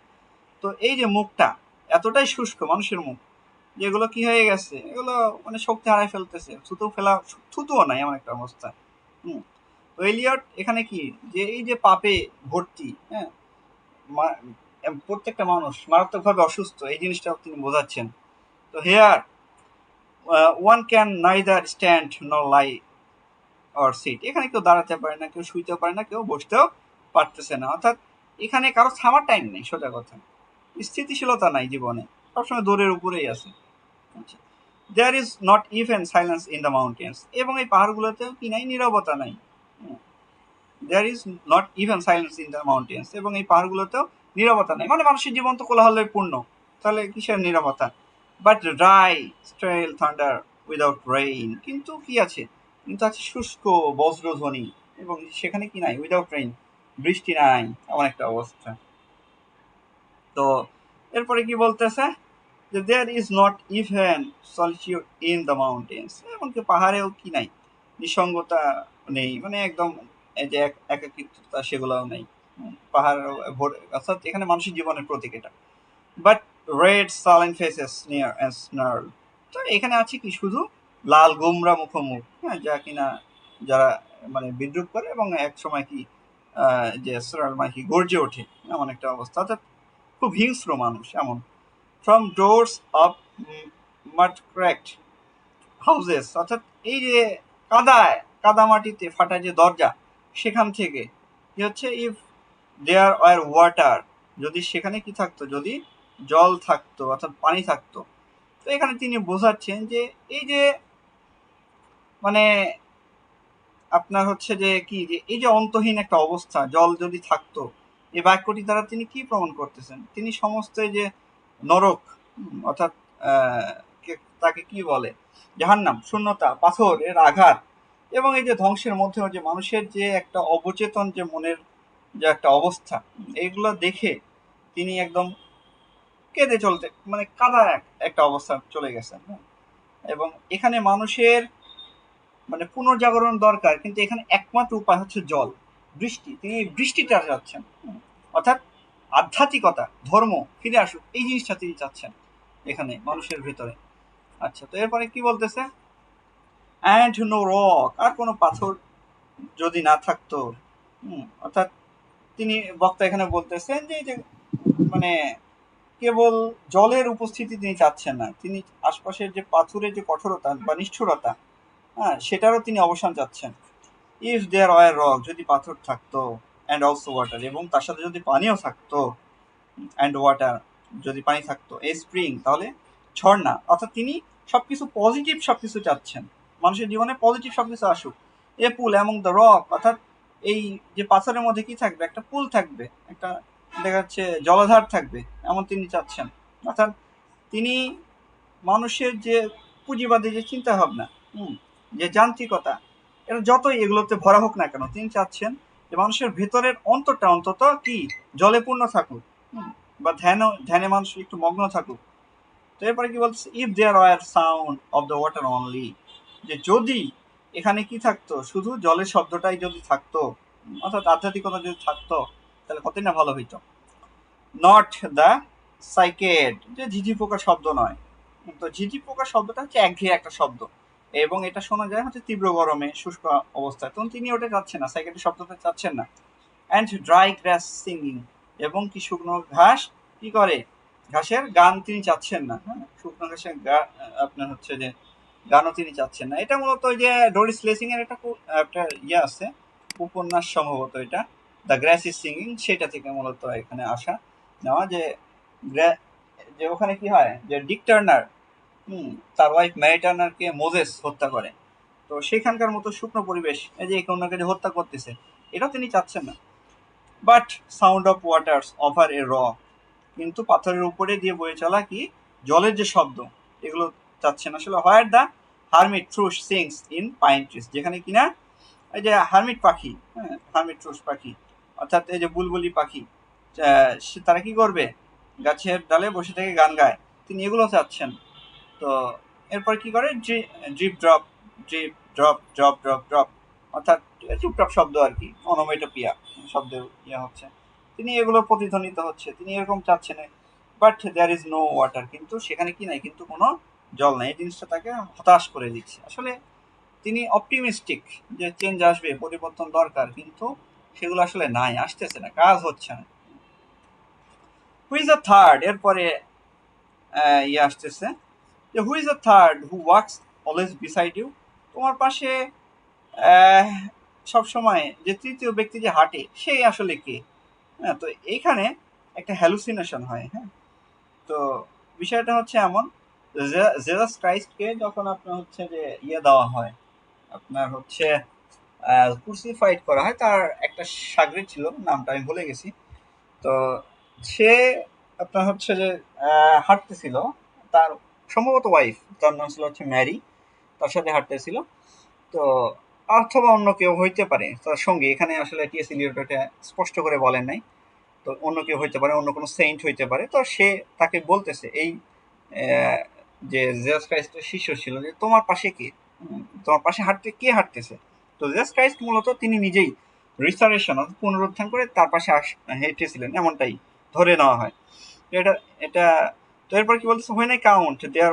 তো এই যে মুখটা এতটাই শুষ্ক মানুষের মুখ, যেগুলো কি হয়ে গেছে, এগুলো মানে শক্তি হারায় ফেলতেছে, থুতু ফেলা, থুতুও নাই এমন একটা অবস্থা। হুম। তো এলিয়ট এখানে কি যে এই যে পাপে ভর্তি, হ্যাঁ, প্রত্যেকটা মানুষ মারাত্মকভাবে অসুস্থ, এই জিনিসটা তিনি বোঝাচ্ছেন। তো here one can neither stand nor lie or seat, এখানে কেউ দাঁড়াতে পারে না, কেউ শুইতেও পারে না, কেউ বসতেও পারতেছে না। অর্থাৎ এখানে কারো থামার টাইম নেই, সোজা কথা, স্থিতিশীলতা নাই জীবনে, সবসময় দৌড়ের উপরেই আছে। আচ্ছা, there is not even silence in the mountains, এবং এই পাহাড়গুলোতেও কি নাই, নীরবতা নাই। There is not even silence in the mountains, এবং এই পাহাড়গুলোতেও নীরবতা নাই, মানে মানুষের জীবন তো কোলাহলে পূর্ণ, তাহলে কিসের নীরবতা। But dry sterile thunder without rain, কিন্তু কি আছে, কিন্তু আছে শুষ্ক বজ্রধ্বনি, এবং সেখানে কি নাই, উইদাউট রেইন, বৃষ্টি নাই, এমন একটা অবস্থা। তো এরপরে কি বলতেছে যে there is not even solitude in the mountains, এমনকি পাহাড়েও কি নাই, নিঃসঙ্গতা নেই, মানে একদম এই যে একাকিত্বতা সেগুলোও নেই। পাহাড় অর্থাৎ এখানে মানুষের জীবনের প্রতীক এটা। But red silent faces near and snarl, তো এখানে আছে কি শুধু লাল গোমরা মুখোমুখ, হ্যাঁ, যা কিনা যারা মানে বিদ্রুপ করে এবং এক সময় কি যে স্নার্ল মানে কি গর্জে ওঠে, এমন একটা অবস্থা। অর্থাৎ খুব হিংস্র মানুষ এমন। From doors of মাড cracked houses, অর্থাৎ এই যে কাদায় কাদা মাটিতে ফাটা যে দরজা, সেখান থেকে কি হচ্ছে, ইফ দেয়ার আর ওয়াটার, যদি সেখানে কি থাকতো, যদি জল থাকতো অর্থাৎ পানি থাকতো। তো এখানে তিনি বোঝাচ্ছেন যে এই যে মানে আপনার হচ্ছে যে কি যে এই যে অন্তহীন একটা অবস্থা, জল যদি থাকতো, এই বাক্যটি দ্বারা তিনি কি প্রমাণ করতেছেন, তিনি সমস্ত এই যে নরক, অর্থাৎ আহ, তাকে কি বলে, জাহান্নাম, শূন্যতা, পাথরের আঘাত, এবং এই যে ধ্বংসের মধ্যেও যে মানুষের যে একটা অবচেতন যে মনের যে একটা অবস্থা, এইগুলো দেখে তিনি একদম কেঁদে চলতে মানে কাদা একটা অবস্থা চলে গেছেন, হ্যাঁ। এবং এখানে মানুষের মানে পুনর্জাগরণ দরকার, কিন্তু এখানে একমাত্র উপায় হচ্ছে জল, বৃষ্টি। তিনি এই বৃষ্টিটা চাচ্ছেন, অর্থাৎ আধ্যাত্মিকতা, ধর্ম ফিরে আসুক, এই জিনিসটা তিনি চাচ্ছেন এখানে মানুষের ভেতরে। আচ্ছা, তো এরপরে কি বলতেছে, অ্যান্ড নো রক, আর কোনো পাথর যদি না থাকতো। অর্থাৎ তিনি বক্তা এখানে বলতেছেন যে এই যে মানে কেবল জলের উপস্থিতি তিনি চাচ্ছেন না, তিনি আশপাশের যে পাথরের যে কঠোরতা বা নিষ্ঠুরতা, হ্যাঁ, সেটারও তিনি অবসান চাচ্ছেন। ইফ দেয়ার ওয়ার রক, যদি পাথর থাকতো, অ্যান্ড অলসো ওয়াটার, এবং তার সাথে যদি পানিও থাকতো, অ্যান্ড ওয়াটার, যদি পানি থাকতো, এ স্প্রিং, তাহলে ঝর্ণা। অর্থাৎ তিনি সবকিছু পজিটিভ, সবকিছু চাচ্ছেন মানুষের জীবনে পজিটিভ সবকিছু আসুক। এ পুল অ্যামং দ্য রক, অর্থাৎ এই যে পাথরের মধ্যে কি থাকবে, একটা পুল থাকবে, একটা দেখা যাচ্ছে জলাধার থাকবে, এমন তিনি চাচ্ছেন। অর্থাৎ তিনি মানুষের যে পুঁজিবাদী যে চিন্তা ভাবনা, যে যান্ত্রিকতা, এটা যতই এগুলোতে ভরা হোক না কেন, তিনি চাচ্ছেন যে মানুষের ভেতরের অন্তরটা অন্তত কি জলে পূর্ণ থাকুক, বা ধ্যানে মানুষ একটু মগ্ন থাকুক। তো এরপরে কি বলছে, if there were sound of the water only, যে যদি এখানে কি থাকতো, শুধু জলের শব্দটাই যদি থাকতো, অর্থাৎ আধ্যাত্মিকতা যদি থাকতো, তাহলে কতই না ভালো হইতো। নট দ্য সাইকেড, যে ঝিঝি পোকার শব্দ নয়। তো ঝিঝি পোকার শব্দটা হচ্ছে একঘেয়ে একটা শব্দ, এবং এটা শোনা যায় হচ্ছে তীব্র গরমে, শুষ্ক অবস্থায়, তখন তিনি ওটা চাচ্ছেন না, সাইকেডের শব্দটা চাচ্ছেন না। অ্যান্ড ড্রাই গ্রাস সিঙ্গিং, এবং কি শুকনো ঘাস কি করে, ঘাসের গান তিনি চাচ্ছেন না। হ্যাঁ, শুকনো ঘাসের আপনার হচ্ছে যে গানও তিনি চাচ্ছেন না। এটা মূলত ওই যে ডোরিস লেসিং এর একটা ইয়ে আছে, উপন্যাস সম্ভবত এটা, দ্য গ্রাস ইজ সিঙ্গিং, সেটা থেকে মূলত এখানে আসা নেওয়া, যে যে ওখানে কি হয়, যে ডিক টার্নার তার ওয়াইফ ম্যারি টার্নারকে মোজেস হত্যা করে, তো সেখানকার মতো শুকনো পরিবেশ, এই যে অন্যকে যে হত্যা করতেছে, এটাও তিনি চাচ্ছেন না। But sound of waters over a rock, কিন্তু পাথরের উপরে দিয়ে বয়ে চলা কি জলের যে শব্দ, এগুলো চাচ্ছেন আসলে। Where the hermit thrush sings in pine trees, যেখানে কিনা এই যে হারমিট পাখি, হ্যাঁ, হারমিট থ্রুশ পাখি, অর্থাৎ এই যে বুলবুলি পাখি, তারা কি করবে, গাছের ডালে বসে থেকে গান গায়, তিনি এগুলো চাচ্ছেন। তো এরপর কি করে, drip drop, drip drop, drop drop drop, অর্থাৎ টুপটাপ শব্দ আর কি, অনোমেটোপিয়া শব্দের ইয়ে হচ্ছে, তিনি এগুলো প্রতিধ্বনিত হচ্ছে, তিনি এরকম চাচ্ছেন। But there is no water, কিন্তু সেখানে কি নাই, কিন্তু কোনো জল নাই। এই জিনিসটা তাকে হতাশ করে দিচ্ছে। আসলে তিনি অপটিমিস্টিক যে চেঞ্জ আসবে, পরিবর্তন দরকার, কিন্তু সেগুলো আসলে নাই, আসতেছে না, কাজ হচ্ছে না। হু ইজ দ্য থার্ড, এরপরে ইয়ে আসতেছে, যে who is the third who walks always beside you, তোমার পাশে সব সময় যে তৃতীয় ব্যক্তি যে হাঁটে, সেই আসলে কে। হ্যাঁ, তো এইখানে একটা হ্যালুসিনেশন হয়। হ্যাঁ, তো বিষয়টা হচ্ছে এমন, জেসাস ক্রাইস্টকে যখন আপনার হচ্ছে যে ইয়ে দেওয়া হয়, আপনার হচ্ছে ক্রুসিফাইড করা হয়, তার একটা সাগরিদ ছিল, নামটা আমি ভুলে গেছি। তো সে আপনার হচ্ছে যে হাঁটতেছিল, তার সম্ভবত ওয়াইফ, তার নাম ছিল হচ্ছে ম্যারি, তার সাথে হাঁটতেছিল। তো অথবা অন্য কেউ হইতে পারে তার সঙ্গে, এখানে আসলে টিএস ইলিয়ট এটা স্পষ্ট করে বলেন নাই। তো অন্য কেউ হইতে পারে, অন্য কোনো সেন্ট হইতে পারে। তো সে তাকে বলতেছে, এই যে জেসাস ক্রাইস্টের শিষ্য ছিল, যে তোমার পাশে কে, তোমার পাশে কে হাঁটতেছে। তো জেসাস ক্রাইস্ট মূলত তিনি নিজেই রিস্টোরেশন অর্থাৎ পুনরুত্থান করে তার পাশে হেঁটেছিলেন, এমনটাই ধরে নেওয়া হয়। তো এটা তো এরপর কি বলতেছে, when I count there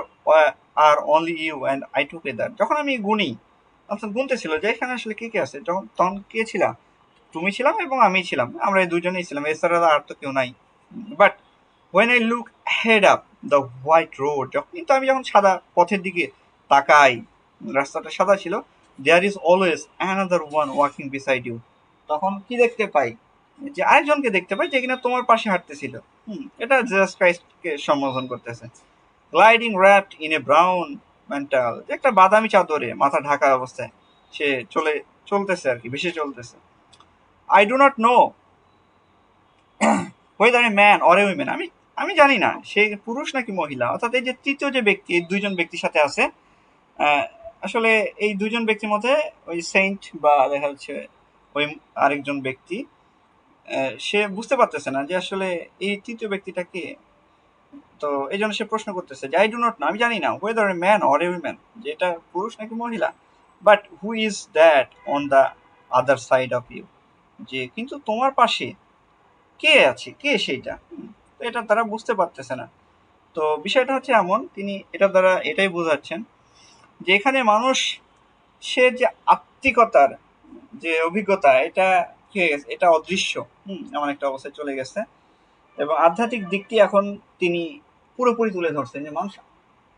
are only you and I together, যখন আমি গুনি, অর্থাৎ গুনতেছিল যে এখানে আসলে কে কে আছে, তখন কে ছিলাম, তুমি ছিলাম এবং আমি ছিলাম, আমরা এই দুজনেই ছিলাম, এছাড়া আর তো কেউ নাই। But when I look head up the white road, কিন্তু আমি যখন সাদা পথের দিকে তাকাই, রাস্তাটা সাদা ছিল, there is always another one walking beside you, তখন কি দেখতে পাই, যে আরেকজনকে দেখতে পাই যে কিনা তোমার পাশে হাঁটতেছিল। এটা জিসাস ক্রাইস্টকে সম্বোধন করতেছে। Gliding wrapped in a brown mental, যে একটা বাদামি চাদরে মাথা ঢাকা অবস্থায় সে চলতেছে আর কি, ভেসে চলতেছে। I do not know whether a man or a woman, আমি জানি না সে পুরুষ নাকি মহিলা। অর্থাৎ এই যে তৃতীয় যে ব্যক্তি, এই দুইজন ব্যক্তির সাথে আছে, আসলে এই দুইজন ব্যক্তির মধ্যে ওই সেন্ট বা দেখা যাচ্ছে ওই আরেকজন ব্যক্তি, সে বুঝতে পারতেছে না যে আসলে এই তৃতীয় ব্যক্তিটা কে। তো এই জন্য সে প্রশ্ন করতেছে যে আই ডু নট নো, আমি জানি না whether a man or a women, যে এটা পুরুষ নাকি মহিলা, but who is that on the other side of you, যে কিন্তু তোমার পাশে কে আছে, কে সেইটা। তো এটা তারা বুঝতে পারতেছে না। তো বিষয়টা হচ্ছে এমন, তিনি এটা দ্বারা এটাই বোঝাচ্ছেন যে এখানে মানুষ সে যে আত্মিকতার যে অভিজ্ঞতা, এটা কি হয়ে গেছে, এটা অদৃশ্য, এমন একটা অবস্থায় চলে গেছে। এবং আধ্যাত্মিক দিকটি এখন তিনি পুরোপুরি তুলে ধরছেন, যে মানুষ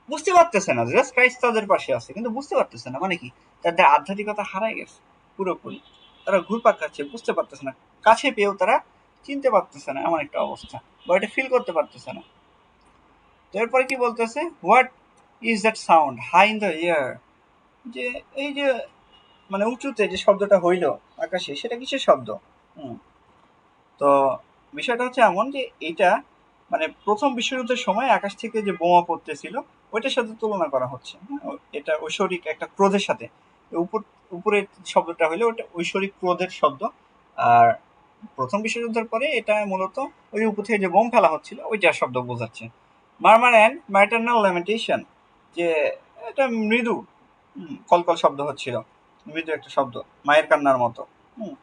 বুঝতে পারতেছে না, জাস্ট ক্রাইস্ট তাদের পাশে আছে কিন্তু বুঝতে পারতেছে না, মানে কি তাদের আধ্যাত্মিকতা হারায় গেছে পুরোপুরি। তারা ঘুরপাক খাচ্ছে, বুঝতে পারতেছে না, কাছে পেয়েও তারা চিনতে পারতেছে না, এমন একটা অবস্থা, বা এটা ফিল করতে পারতেছে না। তো এরপরে কি বলতেছে, what is that sound high in the air, যে এই যে মানে উঁচুতে যে শব্দটা হইল আকাশে, সেটা কিসের শব্দ? হুম তো বিষয়টা হচ্ছে এমন যে এইটা মানে প্রথম বিশ্বযুদ্ধের সময় আকাশ থেকে যে বোমা পড়তেছিল ওইটার সাথে তুলনা করা হচ্ছে। হ্যাঁ, এটা ঐশ্বরিক একটা ক্রোধের সাথে, উপর উপরের শব্দটা হইলে ওটা ঐশ্বরিক ক্রোধের শব্দ। আর প্রথম বিশ্বযুদ্ধের পরে এটা মূলত ওই উপর থেকে যে বোম ফেলা হচ্ছিল ওইটার শব্দ বোঝাচ্ছে। মারমার অ্যান্ড ম্যাটার্নাল ল্যামেন্টেশন, যে এটা মৃদু কলকল শব্দ হচ্ছিল, মৃদু একটা শব্দ, মায়ের কান্নার মতো। হুম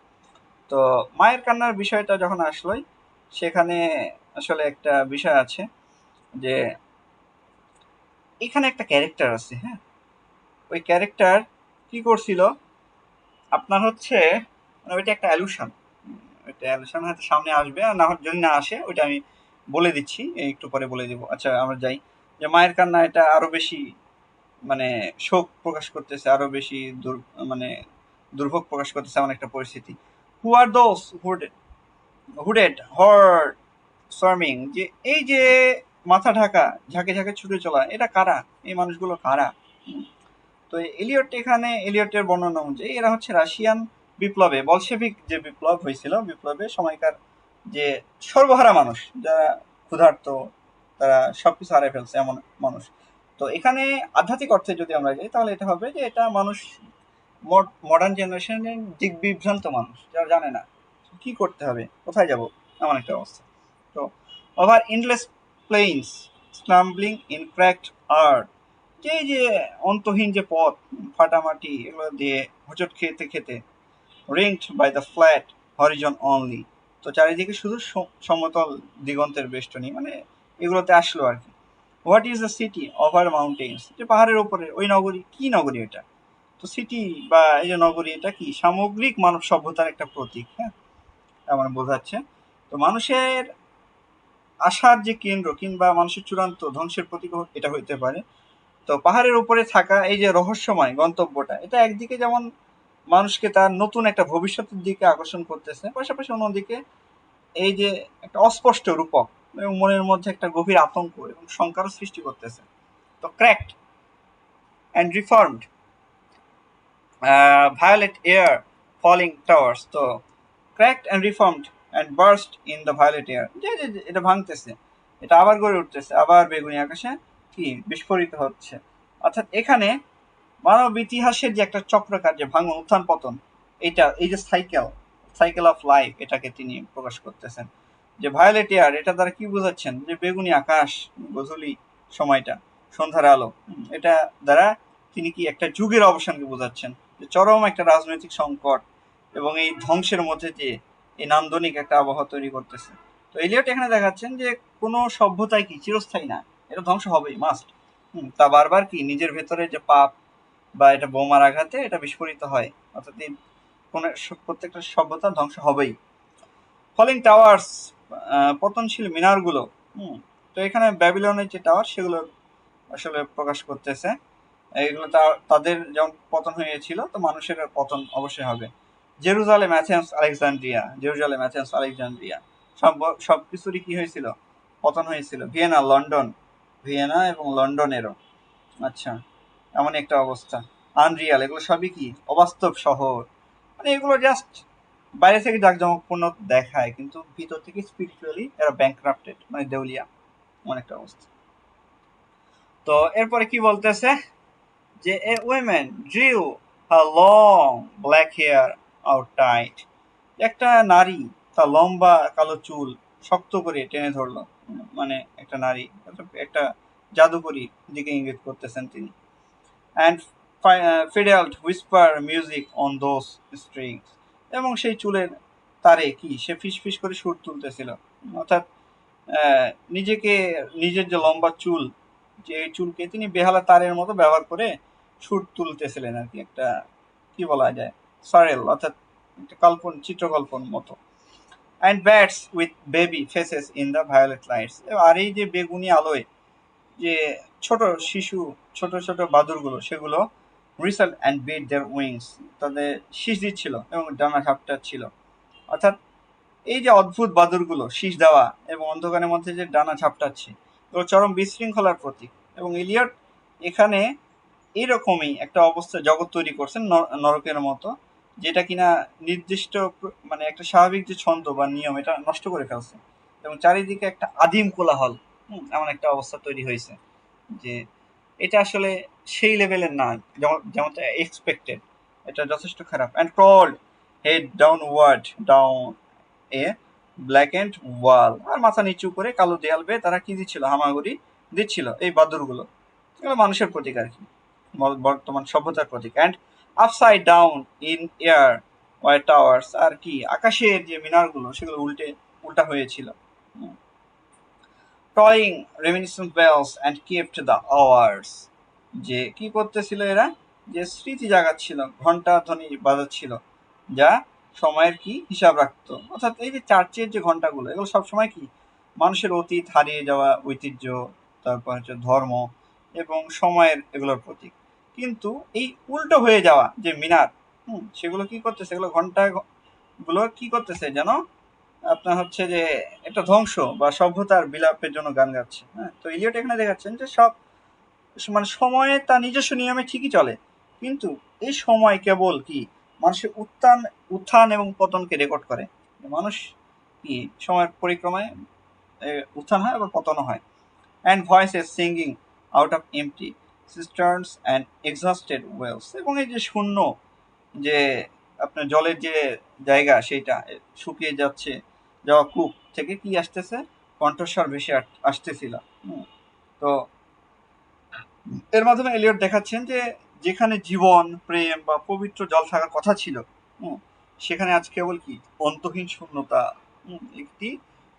তো মায়ের কান্নার বিষয়টা যখন আসলোই, সেখানে আসলে একটা বিষয় আছে যে এখানে একটা ক্যারেক্টার আছে, হ্যাঁ, ওই ক্যারেক্টার কি করছিল আপনার হচ্ছে, মানে ওইটা একটা অ্যালুশন, ওইটা অ্যালুশন হয়তো সামনে আসবে, আর না যদি না আসে ওইটা আমি বলে দিচ্ছি, একটু পরে বলে দিব। আচ্ছা আমরা যাই, যে মায়ের কান্না এটা আরো বেশি মানে শোক প্রকাশ করতেছে, আরো বেশি মানে দুর্ভোগ প্রকাশ করতেছে এমন একটা পরিস্থিতি। হু আর দোজ হুডেড হর সোয়ার্মিং, যে এই যে মাথা ঢাকা ঝাঁকে ঝাঁকে ছুটে চলা, এটা কারা, এই মানুষগুলো কারা? তো এলিয়ট এখানে এলিয়টের বর্ণনা অনুযায়ী এরা হচ্ছে রাশিয়ান বিপ্লবে, বলশেভিক যে বিপ্লব হয়েছিল, বিপ্লবে সময়কার যে সর্বহারা মানুষ, যারা ক্ষুধার্ত, তারা সবকিছু হারিয়ে ফেলছে এমন মানুষ। তো এখানে আধ্যাত্মিক অর্থে যদি আমরা যাই তাহলে এটা হবে যে এটা মানুষ মডার্ন জেনারেশনের দিক বিভ্রান্ত মানুষ, যারা জানে না কি করতে হবে, কোথায় যাব, এমন একটা অবস্থা। তো over ইন্ডলেস plains stumbling in cracked আর্থ, যে এই যে অন্তহীন যে পথ, ফাটামাটি এগুলো দিয়ে হোঁচট খেতে খেতে, ringed by the flat horizon only, তো চারিদিকে শুধু সমতল দিগন্তের বেষ্টনী, মানে এগুলোতে আসলো আর কি। What is the city over mountains, যে পাহাড়ের উপরে ওই নগরী, কি নগরী এটা? তো সিটি বা এই যে নগরী, এটা কি সামগ্রিক মানব সভ্যতার একটা প্রতীক, হ্যাঁ, এমন বোঝাচ্ছে। তো মানুষের আশার যে কেন্দ্র কিংবা মানুষের চূড়ান্ত ধ্বংসের প্রতীক এটা হইতে পারে। তো পাহাড়ের উপরে থাকা এই যে রহস্যময় গন্তব্যটা, এটা একদিকে যেমন মানুষকে তার নতুন একটা ভবিষ্যতের দিকে আকর্ষণ করতেছে, পাশাপাশি অন্যদিকে এই যে একটা অস্পষ্ট রূপক এবং মনের মধ্যে একটা গভীর আতঙ্ক এবং শঙ্কারও সৃষ্টি করতেছে। তো cracked and reformed violet air falling towers, তো cracked and reformed and burst in the violet air, যে এটা ভাঙতেছে, এটা আবার গড়ে উঠতেছে, আবার বেগুনি আকাশে কি বিস্ফোরিত হচ্ছে। অর্থাৎ এখানে মানব ইতিহাসের যে একটা চক্রকার, যে ভাঙন উত্থান পতন, এটা এই যে সাইকেল, সাইকেল অফ লাইফ, এটাকে তিনি প্রকাশ করতেছেন। যে ভায়োলেট এয়ার, এটা দ্বারা কি বোঝাচ্ছেন, যে বেগুনি আকাশ, গোধূলি সময়টা, সন্ধ্যার আলো, এটা দ্বারা তিনি কি একটা যুগের অবসানকে বোঝাচ্ছেন, যে চরম একটা রাজনৈতিক সংকট এবং এই ধ্বংসের মধ্যে দিয়ে এই নান্দনিক একটা আবহাওয়া তৈরি করতেছে। তো এলিয়ট এখানে দেখাচ্ছেন যে কোনো সভ্যতাই কি চিরস্থায়ী না, এটা ধ্বংস হবেই, মাস্ট। তা বারবার কি নিজের ভেতরে যে পাপ বা এটা বোমার আঘাতে এটা বিস্ফোরিত হয়, অর্থাৎ এই কোনো প্রত্যেকটা সভ্যতা ধ্বংস হবেই। ফলিং টাওয়ার্স, পতনশীল মিনারগুলো, তো এখানে ব্যাবিলনের যে টাওয়ার সেগুলো আসলে প্রকাশ করতেছে, এইগুলো তাদের যেমন পতন হয়েছিল, তো মানুষের পতন অবশ্যই হবে। Jerusalem Athens Alexandria, Jerusalem Athens Alexandria, সব কিছুরই কি হয়েছিল, পতন হয়েছিল। ভিয়েনা লন্ডন, ভিয়েনা এবং লন্ডনেরও, আচ্ছা, এমন একটা অবস্থা। আনরিয়াল, এগুলো সবই কি অবাস্তব শহর, মানে এগুলো জাস্ট বাইরে থেকে জাঁকজমকপূর্ণ দেখায়, কিন্তু ভিতর থেকে স্পিরিচুয়ালি এরা ব্যাংক্রাফটেড, মানে দেউলিয়া, এমন একটা অবস্থা। তো এরপরে কি বলতেছে, যে a women drew her long black hair out tight, একটা নারী তার লম্বা কালো চুল শক্ত করে টেনে ধরলো, মানে একটা নারী, একটা জাদুকরী দিকে ইঙ্গিত করতেছেন তিনি। And fiddled whisper music on those strings, এবং সেই চুলের তারে কি সে ফিস করে সুর তুলতেছিল, অর্থাৎ নিজেকে, নিজের যে লম্বা চুল, যে চুলকে তিনি বেহালা তারের মতো ব্যবহার করে সুর তুলতেছিলেন আর কি, একটা কি বলা যায় সরেল, অর্থাৎ একটা চিত্রকল্পন মতো। And bats with baby faces in the violet lights, আর এই যে বেগুনি আলোয় যে ছোট শিশু, ছোট ছোট বাদুরগুলো, সেগুলো রিসেল অ্যান্ড বিট দেয়ার উইংস, তাদের শীষ দিচ্ছিল এবং ডানা ঝাপটাচ্ছিল। অর্থাৎ এই যে অদ্ভুত বাদুরগুলো শীষ দেওয়া এবং অন্ধকারের মধ্যে যে ডানা ঝাপটাচ্ছে, এগুলো চরম বিশৃঙ্খলার প্রতীক। এবং এলিয়ট এখানে এইরকমই একটা অবস্থা জগৎ তৈরি করছেন নরকের মতো, যেটা কিনা নির্দিষ্ট মানে একটা স্বাভাবিক যে ছন্দ বা নিয়ম, এটা নষ্ট করে ফেলছে, এবং চারিদিকে একটা আদিম কোলাহল, এমন একটা অবস্থা তৈরি হয়েছে যে এটা আসলে সেই লেভেলের না যেমনটা এক্সপেক্টেড, এটা যথেষ্ট খারাপ। And crawled head downward down a blackened wall, আর মাথা নিচু করে কালো দেয়াল বেয়ে তারা কি দিচ্ছিল, হামাগুড়ি দিচ্ছিল এই বাদুরগুলো। এগুলো মানুষের প্রতীক আর কি, বর্তমান সভ্যতার প্রতীক। And upside down in air were towers, আর কি আকাশের যে মিনারগুলো সেগুলো উল্টা হয়েছিল। Tolling reminiscent bells and kept the hours, যে কি করতেছিল এরা, যে স্মৃতি জাগাচ্ছিল, ঘন্টা ধ্বনি বাজাচ্ছিল, যা সময়ের কি হিসাব রাখতো। অর্থাৎ এই যে চার্চের যে ঘন্টাগুলো, এগুলো সবসময় কি মানুষের অতীত, হারিয়ে যাওয়া ঐতিহ্য, তারপর হচ্ছে ধর্ম এবং সময়ের এগুলোর প্রতীক। কিন্তু এই উল্টো হয়ে যাওয়া যে মিনার, সেগুলো কি করতেছে, এগুলো ঘন্টা গুলো কি করতেছে যেন আপনার হচ্ছে যে একটা ধ্বংস বা সভ্যতার বিলাপের জন্য গান গাচ্ছে। হ্যাঁ, তো ইলিয়ট এখানে দেখাচ্ছেন যে সব মানে সময়ে তার নিজস্ব নিয়মে ঠিকই চলে, কিন্তু এই সময় কেবল কি মানুষের উত্থান এবং পতনকে রেকর্ড করে। মানুষ কি সময়ের পরিক্রমায় উত্থান হয় আবার পতনও হয়। And voices singing out of empty cisterns and exhausted wells, এবং এই যে শূন্য, যে আপনার জলের যে জায়গা সেইটা শুকিয়ে যাওয়া কূপ থেকে কি আসতেছে, কণ্ঠস্বর ভেসে আসতেছিল। তো এর মাধ্যমে এলিয়ট দেখাচ্ছেন যে যেখানে জীবন, প্রেম বা পবিত্র জল থাকার কথা ছিল, সেখানে আজ কেবল কি অন্তহীন শূন্যতা। একটি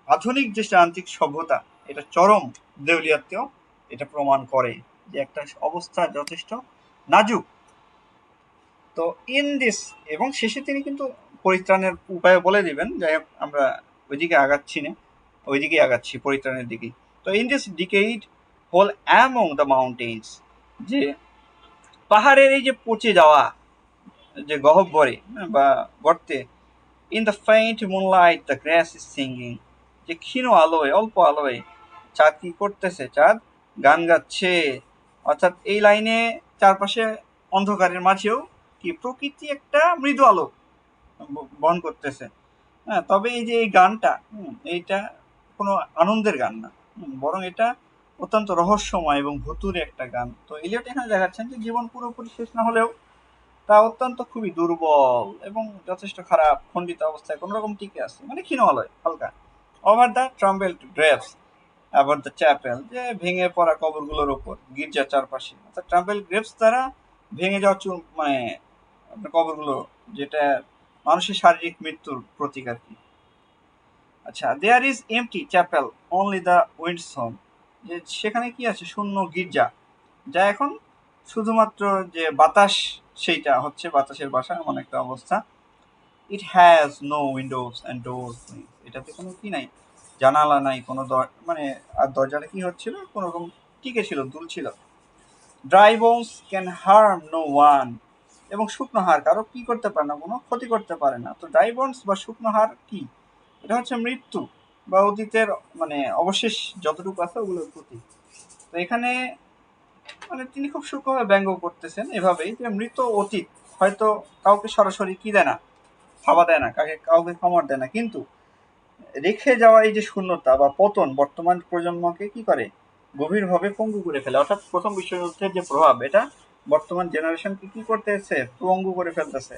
আধুনিক যে যান্ত্রিক সভ্যতা, এটা চরম দেউলিয়াতেও এটা প্রমাণ করে যে একটা অবস্থা যথেষ্ট নাজুক। তো ইন দিস, এবং শেষে তিনি কিন্তু পরিত্রাণের উপায় বলে দিবেন, যাই হোক আমরা ওইদিকে আগাচ্ছি না, ওইদিকে আগাচ্ছি পরিত্রাণের দিকে। তো in this decayed hole among the mountains, যে পাহাড়ের এই যে পচে যাওয়া যে গহ্বরে বা গর্তে, in the faint moonlight the grass is singing, যে ক্ষীণ আলোয়, অল্প আলোয় চাঁদ কি করতেছে, চাঁদ গান গাচ্ছে। অর্থাৎ এই লাইনে চারপাশে অন্ধকারের মাঝেও কি প্রকৃতি একটা মৃদু আলো বহন করতেছে। হ্যাঁ, তবে এই যে এই গানটা, এইটা কোনো আনন্দের গান না, বরং এটা অত্যন্ত রহস্যময় এবং ভুতুরে একটা গান। তো এলিয়ট এখানে দেখাচ্ছেন যে জীবন পুরোপুরি শেষ না হলেও তা অত্যন্ত খুবই দুর্বল এবং যথেষ্ট খারাপ খণ্ডিত অবস্থায় কোন রকম টিকে আছে, মানে ক্ষীণ আলোয় হালকা। Over the tumbled graves about the chapel, যে ভেঙে পড়া কবরগুলোর উপর, গির্জার চারপাশে, অর্থাৎ ট্রাম্বেল গ্রেভস দ্বারা ভেঙে যাওয়া মানে আপনার কবরগুলো, যেটা মানুষের শারীরিক মৃত্যুর প্রতীক আর কি। আচ্ছা, there is empty chapel only the wind's home, যে সেখানে কি আছে, শূন্য গির্জা, যা এখন শুধুমাত্র যে বাতাস, সেইটা হচ্ছে বাতাসের বাসা, এমন একটা অবস্থা। It has no windows and doors, এটাতে কোনো কি নাই, জানালা নাই, কোনো মানে আর দরজাটা কি হচ্ছিল, কোনো রকম টিকে ছিল, দুলছিল। Dry bones can harm no one, এবং শুকনো হাড় কারো কি করতে পারে না, কোনো ক্ষতি করতে পারে না। তো ড্রাই বোনস বা শুকনো হাড় কি, এটা হচ্ছে মৃত্যু বা অতীতের মানে অবশেষ যতটুকু আছে ওগুলোর প্রতীক। তো এখানে মানে তিনি খুব সূক্ষ্মভাবে ব্যঙ্গ করতেছেন এভাবেই যে মৃত অতীত হয়তো কাউকে সরাসরি কি দেয় না, থাবা দেয় না, কাউকে খমর দেয় না, কিন্তু রেখে যাওয়া এই যে শূন্যতা বা পতন বর্তমান প্রজন্মকে কি করে, গভীরভাবে পঙ্গু করে ফেলে। অর্থাৎ প্রথম বিশ্বযুদ্ধের যে প্রভাব, এটা বর্তমান জেনারেশনকে কি করতেছে, পঙ্গু করে ফেলতেছে।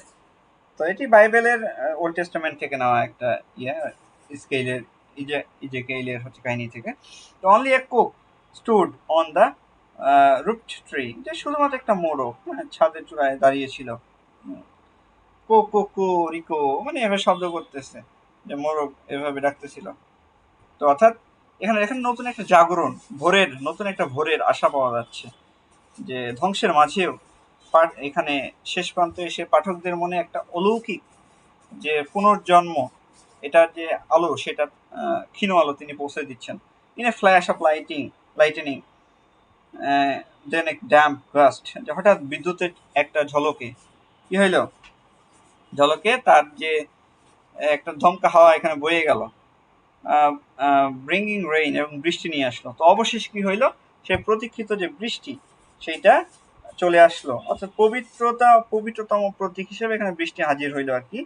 তো এটি বাইবেলের ওল্ড টেস্টামেন্ট থেকে নেওয়া একটা স্কেলের ইজেকে এলিয়ার হচ্ছে কাহিনী থেকে। তো only a cock stood on the roof tree, যে শুধুমাত্র একটা মোরগ ছাদের চূড়ায় দাঁড়িয়েছিল। কো কো কো রিকো মানে এভাবে শব্দ করতেছে, যে মোরগ এভাবে ডাকতেছিল। তো অর্থাৎ এখানে এখানে নতুন একটা জাগরণ, নতুন একটা ভোরের আশা পাওয়া যাচ্ছে, যে ধ্বংসের মাঝেও এখানে শেষ প্রান্তে এসে পাঠকদের মনে একটা অলৌকিক যে পুনর্জন্ম, এটার যে আলো সেটা ক্ষীণ আলো তিনি পৌঁছে দিচ্ছেন। In a flash of lightning then a damp gust, যে হঠাৎ বিদ্যুতের একটা ঝলকে কি হইল, ঝলকে তার যে একটা ধমকা হাওয়া এখানে বয়ে গেল, ব্রিঙ্গিং রেইন, এবং বৃষ্টি নিয়ে আসলো। তো অবশেষ কি হইলো, সেই প্রতীক্ষিত যে বৃষ্টি সেইটা চলে আসলো, অর্থাৎ পবিত্রতম প্রতীক হিসেবে এখানে বৃষ্টি হাজির হইলো আর কি।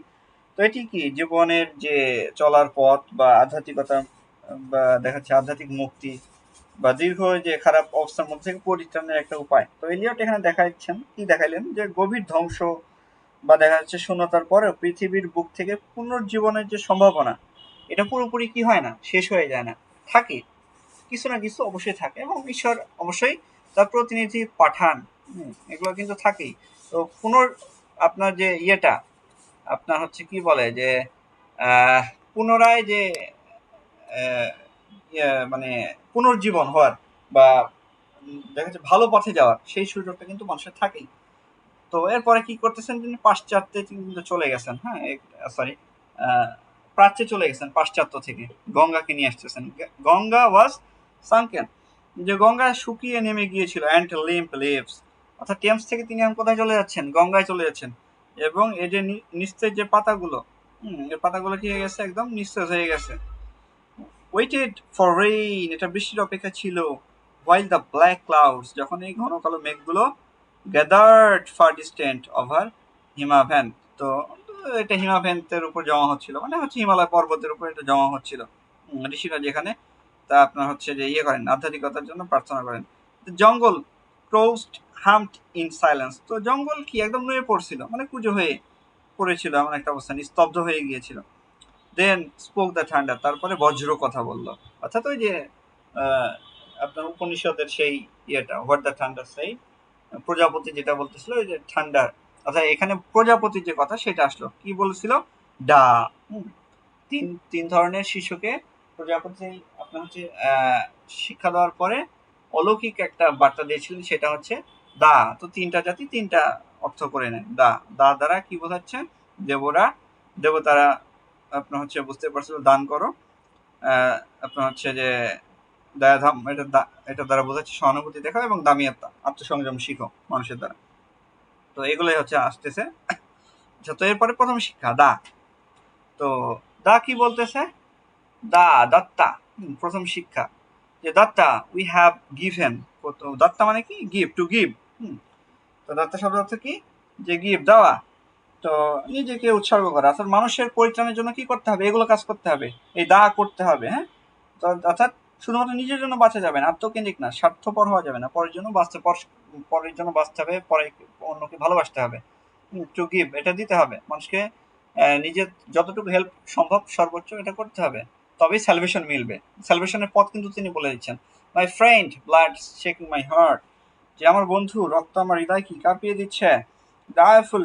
তো এটি কি জীবনের যে চলার পথ বা আধ্যাত্মিকতা, বা দেখাচ্ছে আধ্যাত্মিক মুক্তি, বা দীর্ঘ যে খারাপ অবস্থার মধ্যে থেকে পরিত্রাণের একটা উপায়। তো এলিয়ট এখানে দেখাইলেন যে গভীর ধ্বংস বা দেখা যাচ্ছে শূন্যতার পরেও পৃথিবীর বুক থেকে পুনর্জীবনের যে সম্ভাবনা, এটা পুরোপুরি কি হয় না, শেষ হয়ে যায় না, থাকে কিছু না কিছু অবশ্যই থাকে, এবং ঈশ্বর অবশ্যই তার প্রতিনিধি পাঠান। এগুলো কিন্তু থাকেই। তো আপনার যে ইয়েটা আপনার হচ্ছে কি বলে যে পুনরায় যে মানে পুনর্জীবন হওয়ার বা দেখা যাচ্ছে ভালো পথে যাওয়ার সেই সুযোগটা কিন্তু মানুষের থাকেই। তো এরপরে কি করতেছেন, তিনি পাশ্চাত্যে কিন্তু চলে গেছেন, হ্যাঁ সরি প্রাচ্যে চলে গেছেন, পাশ্চাত্য থেকে গঙ্গাকে নিয়ে আসতেছেন। গঙ্গা ওয়াজ সানকেন, যে গঙ্গা শুকিয়ে নেমে গিয়েছিল, অ্যান্ড লিম্প লিভস, অর্থাৎ টেমস থেকে তিনি এখন কোথায় চলে যাচ্ছেন, গঙ্গায় চলে যাচ্ছেন। এবং এই যে নিস্তেজ যে পাতাগুলো, এই পাতাগুলো কি হয়ে গেছে, একদম নিস্তেজ হয়ে গেছে। ওয়েটেড ফর রেইন, এটা বৃষ্টির অপেক্ষা ছিল। হোয়াইল দ্য ব্ল্যাক ক্লাউডস, যখন এই ঘন কালো মেঘগুলো গ্যাদার্ড ফার ডিস্টেন্ট ওভার হিমাভ্যান, তো এটা হিমাভ্যান্তের উপর জমা হচ্ছিল, মানে হচ্ছে হিমালয় পর্বতের উপর এটা জমা হচ্ছিল। ঋষিরা যেখানে তা আপনার হচ্ছে যে ইয়ে করেন, আধ্যাত্মিকতার জন্য প্রার্থনা করেন। জঙ্গল ক্লোজড হাম্পড ইন সাইলেন্স, তো জঙ্গল কি একদম নুয়ে পড়ছিল, মানে কুজো হয়ে পড়েছিল, এমন একটা অবস্থা, নিস্তব্ধ হয়ে গিয়েছিল। দেন স্পোক দ্য ঠান্ডা, তারপরে বজ্র কথা বললো, অর্থাৎ ওই যে আপনার উপনিষদের সেই ইয়েটা, হোয়াট দ্য ঠান্ডা সেই প্রজাপতি যেটা বলতেছিল, ওই যে ঠান্ডা, অর্থাৎ এখানে প্রজাপতির যে কথা সেটা আসলো, কি বলেছিল, ডা। তিন তিন ধরনের শিশুকে প্রজাপতি আপনার হচ্ছে শিক্ষা দেওয়ার পরে অলৌকিক একটা বার্তা দিয়েছিলেন, সেটা হচ্ছে দা। তো তিনটা জাতি তিনটা অর্থ করে নেয়। দা দা দ্বারা কি বোঝাচ্ছে, দেবতারা আপনার হচ্ছে বুঝতে পারছিল, দান করো। আপনার হচ্ছে যে দয়াধাম, এটা দ্বারা বোঝাচ্ছে সহানুভূতি দেখাও, এবং দামিয়াত্মা আত্মসংযম শিখো মানুষের দ্বারা। তো এগুলোই হচ্ছে আসতেছে। আচ্ছা, তো এরপরে প্রথম শিক্ষা দা। তো দা কি বলতেছে, দাত্তা, প্রথম শিক্ষা, যে দাত্তা উই হ্যাভ গিভেন। দাত্তা মানে কি, গিভ, টু গিভ। তো দাত্তা শব্দ অর্থ কি, যে গিভ, দেওয়া। তো নিজেকে উৎসর্গ করা, অর্থাৎ মানুষের পরিত্রাণের জন্য কি করতে হবে, এগুলো কাজ করতে হবে, এই দা করতে হবে। হ্যাঁ, তো অর্থাৎ শুধুমাত্র নিজের জন্য বাঁচা যাবে না, আত্মকেন্দ্রিক না, স্বার্থপর হওয়া যাবে না, পরের জন্য বাঁচতে হবে, পরে অন্যকে ভালোবাসতে হবে। টু গিভ, এটা দিতে হবে মানুষকে, নিজের যতটুকু হেল্প সম্ভব সর্বোচ্চ এটা করতে হবে, তবেই স্যালভেশন মিলবে। স্যালভেশনের পথ কিন্তু তিনি বলে দিচ্ছেন। My friend blood shaking my heart, যে আমার বন্ধু, রক্ত আমার হৃদয় কি কাঁপিয়ে দিচ্ছে। The awful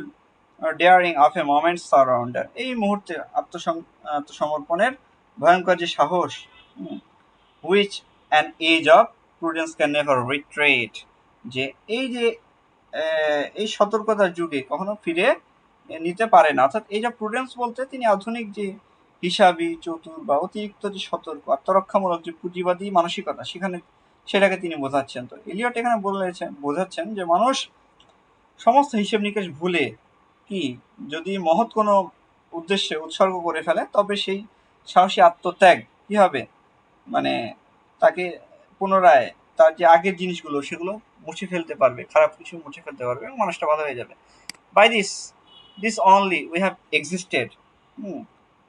daring of a moment surrender, এই মুহূর্তে আত্মসমর্পণের ভয়ঙ্কর যে সাহস, which an age of prudence can never retreat, যে এই যে এই সতর্কতার যুগে কখনো ফিরে নিতে পারে না। অর্থাৎ এই যে প্রুডেন্স বলতে তিনি আধুনিক যে হিসাবি, চতুর বা অতিরিক্ত যে সতর্ক, আত্মরক্ষামূলক যে পুঁজিবাদী মানসিকতা, সেটাকে তিনি বোঝাচ্ছেন। তো এলিয়ট এখানে বোঝাচ্ছেন যে মানুষ সমস্ত হিসেব নিকেশ ভুলে কি যদি মহৎ কোনো উদ্দেশ্যে উৎসর্গ করে ফেলে, তবে সেই সাহসী আত্মত্যাগ কি হবে, মানে তাকে পুনরায় তার যে আগের জিনিসগুলো সেগুলো মুছে ফেলতে পারবে, খারাপ কিছু মুছে ফেলতে পারবে, এবং মানুষটা ভালো হয়ে যাবে। By this only we have existed,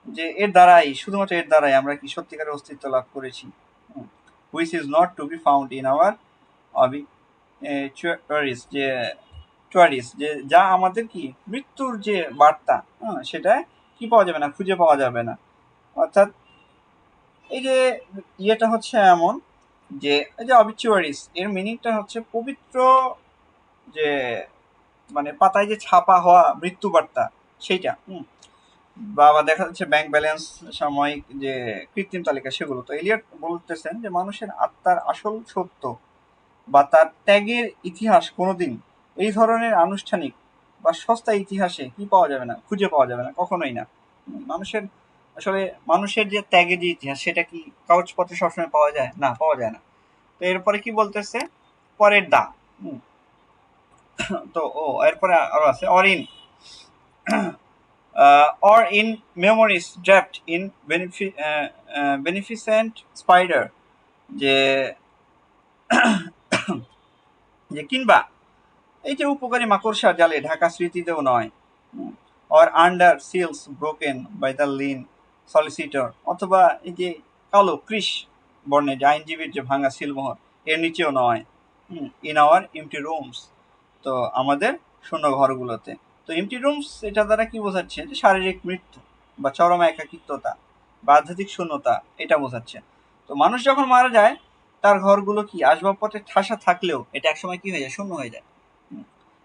যে এর দ্বারাই, শুধুমাত্র এর দ্বারাই আমরা কি সত্যিকারের অস্তিত্ব লাভ করেছি, which is not to be found in our যে যা আমাদের কি মৃত্যুর যে বার্তা, সেটা কি পাওয়া যাবে না, খুঁজে পাওয়া যাবে না। অর্থাৎ এই যে ইয়েটা হচ্ছে এমন যে এই যে অবিচুয়ারিস এর মিনিংটা হচ্ছে পবিত্র, যে মানে পাতায় যে ছাপা হওয়া মৃত্যুবার্তা সেইটা। বা আবার দেখা যাচ্ছে ব্যাংক ব্যালেন্স, সাময়িক যে কৃত্রিম তালিকা সেগুলো। তো এলিয়ট বলতেছেন যে মানুষের আত্মার আসল সত্য বা তার ত্যাগের ইতিহাস কোনোদিন এই ধরনের আনুষ্ঠানিক বা সস্তা ইতিহাসে কি পাওয়া যাবে না, খুঁজে পাওয়া যাবে না, কখনোই না। মানুষের আসলে মানুষের যে ত্যাগের যে ইতিহাস সেটা কি কাগজপত্রে সবসময় পাওয়া যায় না, পাওয়া যায় না। তো এরপরে কি বলতেছে পরের দা। হুম, তো এরপরে আরো আছে Orin, or in memories draped in beneficent spider, যে যে কিংবা এই যে উপকারী মাকড়সা জালে ঢাকা স্মৃতিতেও নয়, or under seals broken by the lean solicitor, অথবা এই যে কালো কৃষ বর্ণে যে আইনজীবীর যে ভাঙা সিলমোহর এর নিচেও নয়, ইন আওয়ার এমটি রুমস, তো আমাদের শূন্য ঘরগুলোতে। তো এমটি রুমস এটা দ্বারা কি বোঝাচ্ছে যে শারীরিক মৃত্যু বা চরম একাকিত্বতা বা আধ্যাত্মিক শূন্যতা এটা বোঝাচ্ছে। তো মানুষ যখন মারা যায় তার ঘরগুলো কি আসবাবপত্রে ঠাসা থাকলেও এটা একসময় কি হয়ে যায়, শূন্য হয়ে যায়।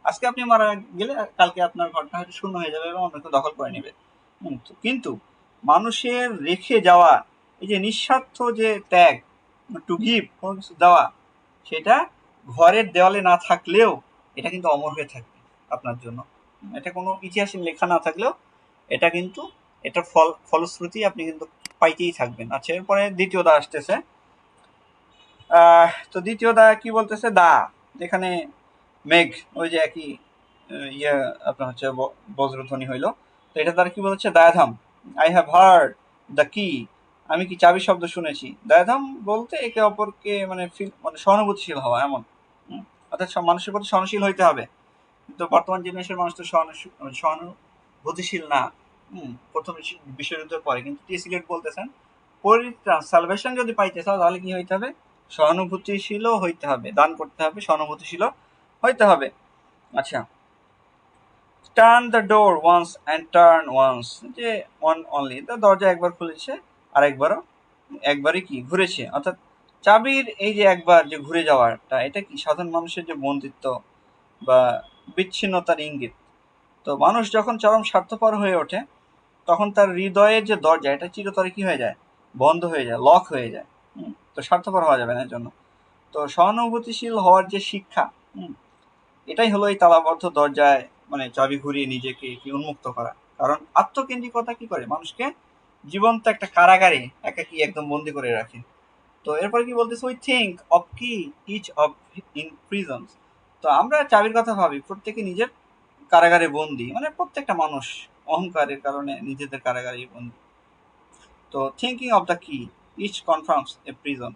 আজকে আপনি মারা গেলে কালকে আপনার ঘরটা হয়তো শূন্য হয়ে যাবে এবং অন্য কেউ দখল করে নেবে। কিন্তু মানুষের রেখে যাওয়া এই যে নিঃস্বার্থ যে ত্যাগ, টু গিভ, কোনো কিছু দেওয়া, সেটা ঘরের দেওয়ালে না থাকলেও এটা কিন্তু অমর হয়ে থাকবে আপনার জন্য। এটা কোনো ইতিহাসে লেখা না থাকলেও এটা কিন্তু এটার ফলশ্রুতি আপনি কিন্তু পাইতেই থাকবেন। আচ্ছা, এরপরে দ্বিতীয় দা আসতেছে। তো দ্বিতীয় দা কি বলতেছে, দা যেখানে মেঘ ওই যে একই ইয়ে আপনার হচ্ছে বজ্রধ্বনি হইলো। তো এটা দ্বারা কি বলছে, দায়াধাম, আই হ্যাভ হার্ড দ্য কি, আমি কি চাবি শব্দ শুনেছি। দায়াধাম বলতে একে অপরকে মানে মানে সহানুভূতিশীল হওয়া এমন। অর্থাৎ সব মানুষের প্রতি সহনশীল হইতে হবে। কিন্তু বর্তমান জেনারেশনের মানুষ তো সহানুভূতিশীল না। প্রথম বিশ্বযুদ্ধের পরে কিন্তু টি সিলেট বলতেছেন পরিত্রাণ সালভেশন যদি পাইতে চাও তাহলে কি হইতে হবে, সহানুভূতিশীলও হইতে হবে, দান করতে হবে, সহানুভূতিশীলও হইতে হবে। আচ্ছা, turn the door once and turn once, যে ওয়ান অনলি, দরজা একবার খুলেছে আর একবারই কি ঘুরেছে। অর্থাৎ চাবির এই যে একবার যে ঘুরে যাওয়াটা এটা কি সাধারণ মানুষের যে বন্দিত্ব বা বিচ্ছিন্নতার ইঙ্গিত। তো মানুষ যখন চরম স্বার্থপর হয়ে ওঠে তখন তার হৃদয়ের যে দরজা এটা চিরতরে কি হয়ে যায়, বন্ধ হয়ে যায়, লক হয়ে যায়। তো স্বার্থপর হওয়া যাবে না এর জন্য। তো সহানুভূতিশীল হওয়ার যে শিক্ষা, এটাই হলো এই তালাবদ্ধ দরজায় মানে চাবি ঘুরিয়ে নিজেকে কি উন্মুক্ত করা। কারণ আত্মকেন্দ্রিকতা কি করে মানুষকে জীবন্ত একটা কারাগারে একাকী একদম বন্দি করে রাখে। তো এরপরে কি বলতেছে, উই থিঙ্ক অফ কি ইচ অফ ইন প্রিজনস, তো আমরা চাবির কথা ভাবি প্রত্যেকে নিজের কারাগারে বন্দি, মানে প্রত্যেকটা মানুষ অহংকারের কারণে নিজেদের কারাগারে বন্দি। তো থিঙ্কিং অফ দ্য কি ইচ কনফার্মস এ প্রিজন,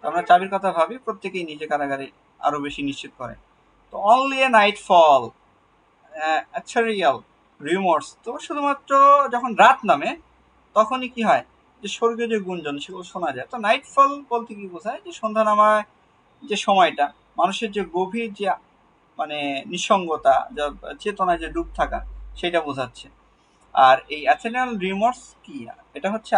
আমরা চাবির কথা ভাবি প্রত্যেকেই নিজে কারাগারে আরো বেশি নিশ্চিত করে। তো only a nightfall aethereal remorse, তো শুধুমাত্র যখন রাত নামে তখনই কি হয় যে স্বর্গীয় যে গুঞ্জন সেগুলো শোনা যায়। তো নাইটফল বলতে কি বোঝায়, যে সন্ধ্যা নামায় যে সময়টা মানুষের যে গভীর যে মানে নিঃসঙ্গতা, যা চেতনায় যে ডুব থাকা সেটা বোঝাচ্ছে। আর এই অ্যাথেনাল রিমোর্স কি, এটা হচ্ছে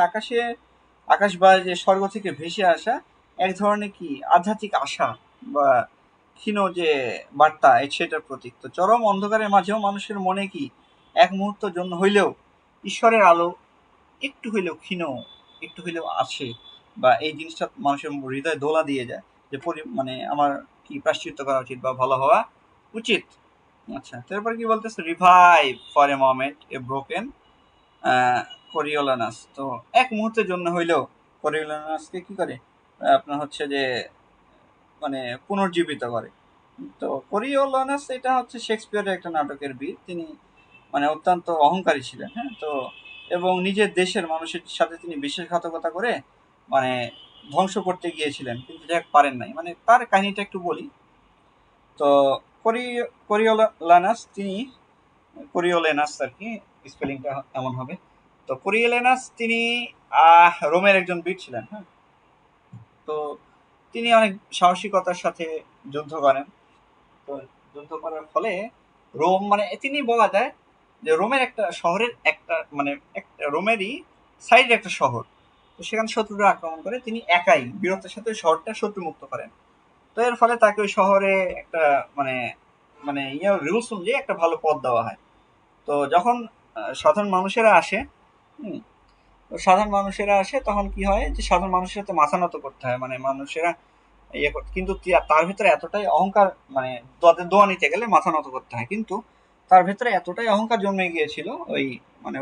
আকাশ বা যে স্বর্গ থেকে ভেসে আসা এক ধরনের কি আধ্যাত্মিক আশা বা ক্ষীণ যে বার্তা সেটার প্রতীক। তো চরম অন্ধকারের মাঝেও মানুষের মনে কি এক মুহূর্তের জন্য হইলেও ঈশ্বরের আলো একটু হইলেও ক্ষীণ, একটু হইলেও আসে, বা এই জিনিসটা মানুষের হৃদয়ে দোলা দিয়ে যায় যে মানে আমার কি প্রায়শ্চিত্ত করা উচিত বা ভালো হওয়া উচিত। আচ্ছা, তারপর কি বলতেছে, revive for a moment a broken Coriolanus, তো এক মুহূর্তের জন্য হইলেও কোরিওলানাসকে কি করে আপনার হচ্ছে যে মানে পুনর্জীবিত করে। তো কোরিওলানাস এটা হচ্ছে শেক্সপিয়ারের একটা নাটকের বীর, তিনি মানে অত্যন্ত অহংকারী ছিলেন। হ্যাঁ, তো এবং নিজের দেশের মানুষের সাথে তিনি বিশ্বাসঘাতকতা করে মানে ধ্বংস করতে গিয়েছিলেন, কিন্তু যাক পারেন নাই। মানে তার কাহিনীটা একটু বলি। তো কোরিওলানাস তিনি, কোরিওলেনাস আর কি স্পেলিংটা এমন হবে। তো কোরিওলেনাস তিনি রোমের একজন বীর ছিলেন। হ্যাঁ, তো তিনি অনেক সাহসিকতার সাথে যুদ্ধ করেন। তো যুদ্ধ করার ফলে রোম মানে তিনি বলা যায় যে রোমের একটা শহরের একটা মানে একটা রোমেরই সাইডের একটা শহর, তো সেখানে শত্রুরা আক্রমণ করে, তিনি একাই বীরত্বের সাথে শহরটা শত্রুমুক্ত করেন। তো এর ফলে তাকে ওই শহরে একটা মানে মানে রুলস অনুযায়ী একটা ভালো পদ দেওয়া হয়। তো যখন সাধারণ মানুষেরা আসে, হুম, তো সাধারণ মানুষেরা আসে তখন কি হয় যে সাধারণ মানুষের সাথে মাথা নত করতে হয়, মানে মানুষেরা কিন্তু তার ভিতরে এতটাই অহংকার, মানে তাদের দোয়া নিতে গেলে মাথা নত করতে হয়, কিন্তু তার ভিতরে এতটাই অহংকার জন্মে গিয়েছিল ওই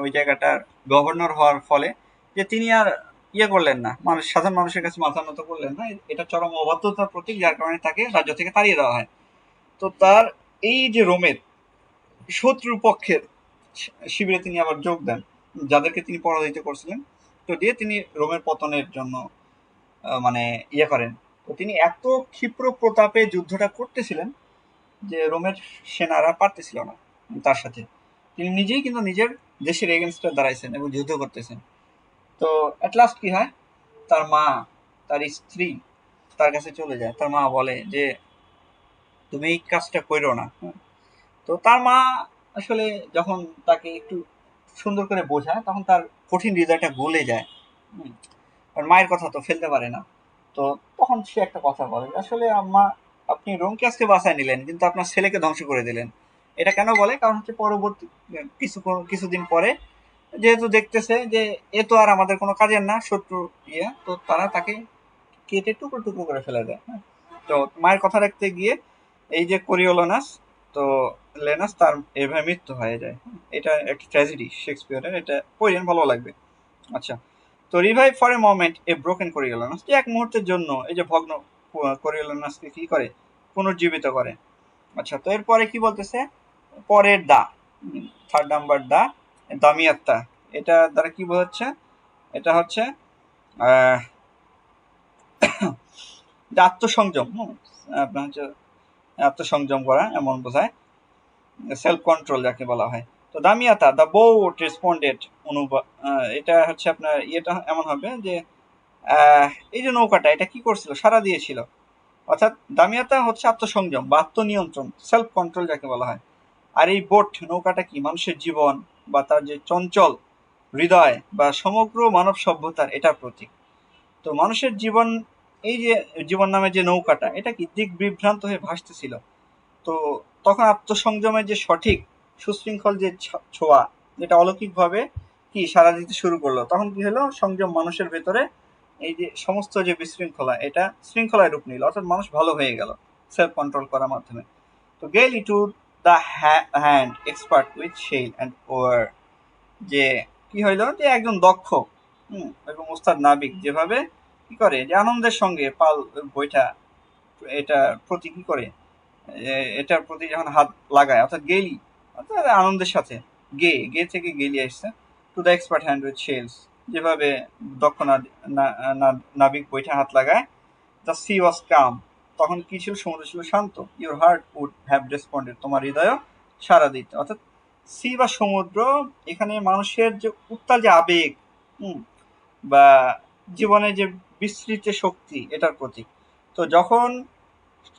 ওই জায়গাটার গভর্নর হওয়ার ফলে, যে তিনি আর করলেন না, সাধারণ মানুষের কাছে মাথা নত করলেন না। এটা চরম অবাধ্যতার প্রতীক, যার কারণে তাকে রাজ্য থেকে তাড়িয়ে দেওয়া হয়। তো তার এই যে রোমের শত্রু পক্ষের শিবিরে তিনি আবার যোগ দেন, যাদেরকে তিনি পরাজিত করছিলেন। তো দিয়ে তিনি রোমের পতনের জন্য মানে করেন। তো তিনি এত ক্ষিপ্র প্রতাপে যুদ্ধটা করতেছিলেন যে রোমের সেনারা পারতেছিল না তার সাথে। তিনি নিজেই কিন্তু নিজের দেশের এগেনস্টে দাঁড়াইছেন এবং যুদ্ধ করতেছেন। তো অ্যাট লাস্ট কি হয়, তার মা, তার স্ত্রী তার কাছে চলে যায়। তার মা বলে যে তুমি এই কাজটা করো না। তো তার মা আসলে যখন তাকে একটু সুন্দর করে বোঝায়, তখন তার কঠিন হৃদয়টা গলে যায়। আর মায়ের কথা তো ফেলতে পারে না। তো তখন সে একটা কথা বলে, আসলে আম্মা, আপনি রোমকে আজকে বাঁচায় নিলেন কিন্তু আপনার ছেলেকে ধ্বংস করে দিলেন। এটা কেন বলে, কারণ হচ্ছে পরবর্তী কিছুদিন পরে যেহেতু দেখতেছে যে এ তো আর আমাদের কোনো কাজের না, শত্রু, তো তারা তাকে কেটে টুকরো টুকরো করে ফেলে দেয়। তো মায়ের কথা রাখতে গিয়ে এই যে কোরিওলানাস, তো লেনাস তার এভাবে মৃত্যু হয়ে যায়। এটা একটা ট্র্যাজেডি শেক্সপিয়ারের, এটা পড়েন ভালো লাগবে। আচ্ছা, তো revive for a moment a broken Coriolanus, যে এক মুহূর্তের জন্য এই যে ভগ্ন কোরিওলানাসকে কি করে, পুনর্জীবিত করে। আচ্ছা, তো এরপরে কি বলতেছে, পরের দা, থার্ড নাম্বার দা, দামিয়াত্তা, এটা দ্বারা কি বোঝাচ্ছে, এটা হচ্ছে আত্মসংযম, আপনার হচ্ছে আত্মসংযম করা এমন বোঝায়, সেলফ কন্ট্রোল যাকে বলা হয়। তো দামিয়াতা দ্য বোট রেসপন্ডেড, এটা হচ্ছে আপনার এমন হবে যে এই যে নৌকাটা এটা কি করছিল, সাড়া দিয়েছিল। অর্থাৎ দামিয়াতা হচ্ছে আত্মসংযম বা আত্মনিয়ন্ত্রণ, সেলফ কন্ট্রোল যাকে বলা হয়। আর এই বোট, নৌকাটা কি মানুষের জীবন বা তার যে চঞ্চল হৃদয় বা সমগ্র মানব সভ্যতার এটার প্রতীক। তো মানুষের জীবন, এই যে জীবন নামে যে নৌকাটা, এটা কি দিক বিভ্রান্ত হয়ে ভাসতেছিল। তো তখন আত্মসংযমের যে সঠিক সুশৃঙ্খল যে ছোঁয়া, যেটা অলৌকিকভাবে কি সাড়া দিতে শুরু করলো, তখন কি হলো, সংযম মানুষের ভেতরে এই যে সমস্ত যে বিশৃঙ্খলা, এটা শৃঙ্খলায় রূপ নিল, অর্থাৎ মানুষ ভালো হয়ে গেল সেলফ কন্ট্রোল করার মাধ্যমে। তো gaily to the hand expert with sail and oar, যে কি হইলো, যে একজন দক্ষ এবং ওস্তাদ নাবিক যেভাবে কি করে, যে আনন্দের সঙ্গে পাল বইটা এটা প্রতি কি করে, এটার প্রতি যখন হাত লাগায়, অর্থাৎ গেলি, অর্থাৎ আনন্দের সাথে, গে থেকে গেলি আসছে, to the expert hand with shells, যেভাবে দক্ষ নাবিক বইটা হাত লাগায়। দ্য সি ওয়াজ কাম, তখন কি ছিল, সমুদ্র ছিল শান্ত। Your heart would have responded, তোমার হৃদয় সারা দিত। অর্থাৎ সি বা সমুদ্র এখানে মানুষের যে উত্তাল যে আবেগ, বা জীবনের যে বিস্তৃত শক্তি, এটার প্রতীক। তো যখন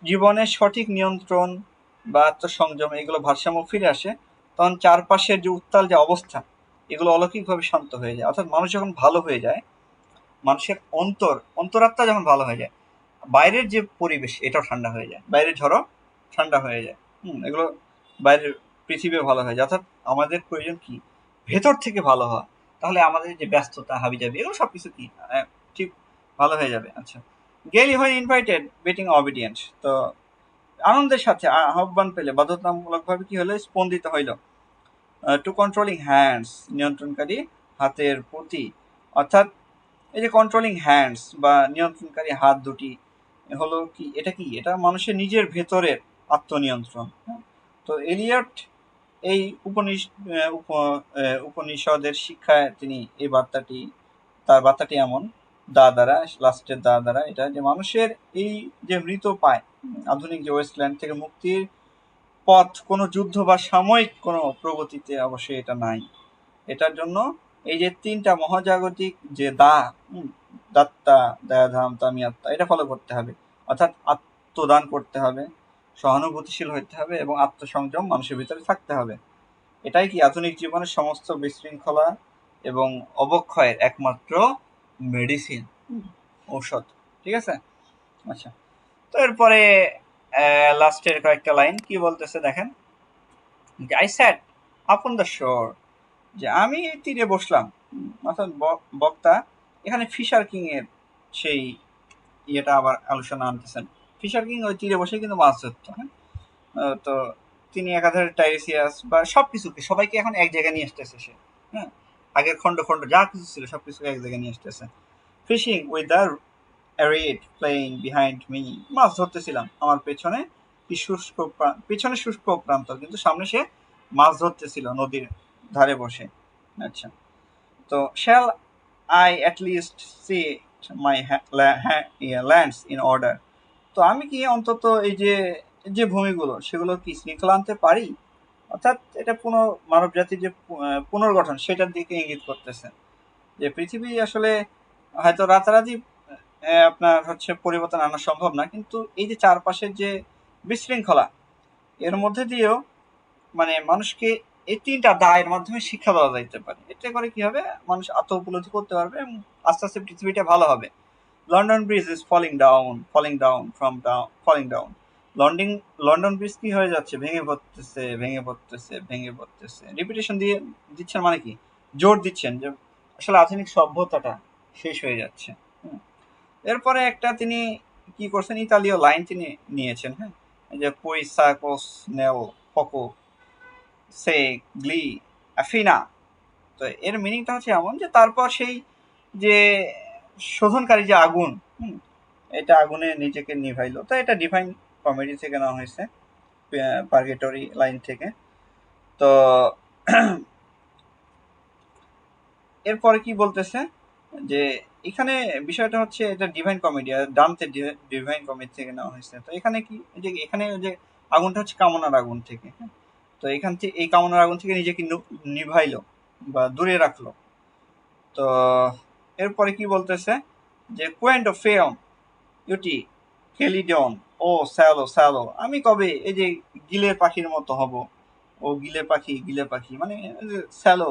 জীবনের সঠিক নিয়ন্ত্রণ বা আত্মসংযম এগুলো ভারসাম্য ফিরে আসে, তখন চারপাশের যে উত্তাল যে অবস্থা, এগুলো অলৌকিকভাবে শান্ত হয়ে যায়। অর্থাৎ মানুষ যখন ভালো হয়ে যায়, মানুষের অন্তরাত্মা যখন ভালো হয়ে যায়, বাইরের যে পরিবেশ এটাও ঠান্ডা হয়ে যায়, বাইরের ঝড়ও ঠান্ডা হয়ে যায়। এগুলো বাইরের পৃথিবী ভালো হয়ে যায়। অর্থাৎ আমাদের প্রয়োজন কি, ভেতর থেকে ভালো হওয়া, তাহলে আমাদের যে ব্যস্ততা হাবিজাবি এগুলো সবকিছু কি ঠিক ভালো হয়ে যাবে। আচ্ছা, গেলি হয় ইনভাইটেড বেটিং অবিডিয়েন্স, তো আনন্দের সাথে আহ্বান পেলে বাধ্যতামূলকভাবে কি হলো, স্পন্দিত হইল। টু কন্ট্রোলিং হ্যান্ডস, নিয়ন্ত্রণকারী হাতের প্রতি। অর্থাৎ এই যে কন্ট্রোলিং হ্যান্ডস বা নিয়ন্ত্রণকারী হাত দুটি হলো কি, এটা মানুষের নিজের ভেতরের আত্মনিয়ন্ত্রণ। তো এলিয়ট এই উপনিষদের শিক্ষায় তিনি এই বার্তাটি এমন, লাস্টের দ্বারা এটা যে মানুষের এই যে মৃত পায় আধুনিক যে ওয়েস্টল্যান্ড থেকে মুক্তির পথ কোনো যুদ্ধ বা সাময়িক কোনো প্রগতিতে অবশ্যই এটা নাই। এটার জন্য এই যে তিনটা মহাজাগতিক যে দাত্তা, দয়াধাম, তামিয়াত্তা, এটা ফলো করতে হবে। অর্থাৎ আত্মদান করতে হবে, সহানুভূতিশীল হতে হবে এবং আত্মসংযম মানুষের ভিতরে থাকতে হবে। এটাই কি আধুনিক জীবনের সমস্ত বিশৃঙ্খলা এবং অবক্ষয়ের একমাত্র মেডিসিন, ঔষধ, ঠিক আছে। আচ্ছা, তো এরপরে লাস্টের কয়েকটা লাইন কি বলতেছে দেখেন, আই স্যাট আপন দ্য শোর, যে আমি এই তীরে বসলাম। অর্থাৎ বক্তা এখানে ফিশার কিং এর সেই ইয়েটা আবার আলোচনা আনতেছেন। ফিশার কিং ওই তীরে বসে কিন্তু মাছ ধরতো, হ্যাঁ। তো তিনি একাধারে টাইরিসিয়াস বা সবকিছুকে সবাইকে এখন এক জায়গায় নিয়ে আসতেছে সে, হ্যাঁ। আগের খন্ড খন্ড যা কিছু ছিল সবকিছুকে এক জায়গায় নিয়ে আসতেছে। Fishing with the red playing behind me, মাছ ধরতেছিলাম আমার পেছনে, কি শুষ্ক পেছনে শুষ্ক প্রান্তর, কিন্তু সামনে সে মাছ ধরতেছিল নদীর ধারে বসে। আচ্ছা, তো shall I at least see my lands in order, তো আমি কি অন্তত এই যে যে ভূমিগুলো সেগুলো কি শৃঙ্খলা আনতে পারি। অর্থাৎ এটা মানব জাতির যে পুনর্গঠন সেটার দিকে ইঙ্গিত করতেছে, যে পৃথিবী আসলে হয়তো রাতারাতি আপনার হচ্ছে পরিবর্তন আনা সম্ভব না, কিন্তু এই যে চারপাশের যে বিশৃঙ্খলা এর মধ্যে দিয়েও মানে মানুষকে এই তিনটা দায়ের মাধ্যমে শিক্ষা দেওয়া যাইতে পারে। এতে করে কি হবে, মানুষ আত্ম উপলব্ধি করতে পারবে এবং আস্তে আস্তে পৃথিবীটা ভালো হবে। London bridge is falling down. London London bridge কি হয়ে যাচ্ছে, ভেঙে পড়তেছে। রিপিটেশন দিয়ে দিচ্ছেন মানে কি, জোর দিচ্ছেন যে আসলে আধুনিক সভ্যতাটা শেষ হয়ে যাচ্ছে। এরপরে একটা তিনি কি করছেন, ইতালীয় লাইন তিনি নিয়েছেন, হ্যাঁ, যে পুইসাকোস নেল ফকো সে গ্লি অ্যাফিনা। তো এর মিনিংটা হচ্ছে এমন যে তারপর সেই যে শোধনকারী যে আগুন, এটা আগুনে নিজেকে নিভাইলো। তো এটা ডিভাইন কমেডি থেকে নেওয়া হয়েছে, পার্গেটরি লাইন থেকে। তো এরপরে কি বলতেছে যে এখানে বিষয়টা হচ্ছে এটা ডিভাইন কমেডি, আর ডান্তে ডিভাইন কমেডি থেকে নেওয়া হয়েছে। তো এখানে কি যে এখানে যে আগুনটা হচ্ছে কামনার আগুন থেকে, হ্যাঁ। তো এখান থেকে এই কামনার আগুন থেকে নিজেকে নিভাইলো বা দূরে রাখলো। তো এরপরে কি বলতেছে যে কোয়েন্ট অফ ফেয়ম ইউটি খেলিডন ও স্যালো স্যালো, আমি কবে এই যে গিলের পাখির মতো হব। ও গিলে পাখি মানে স্যালো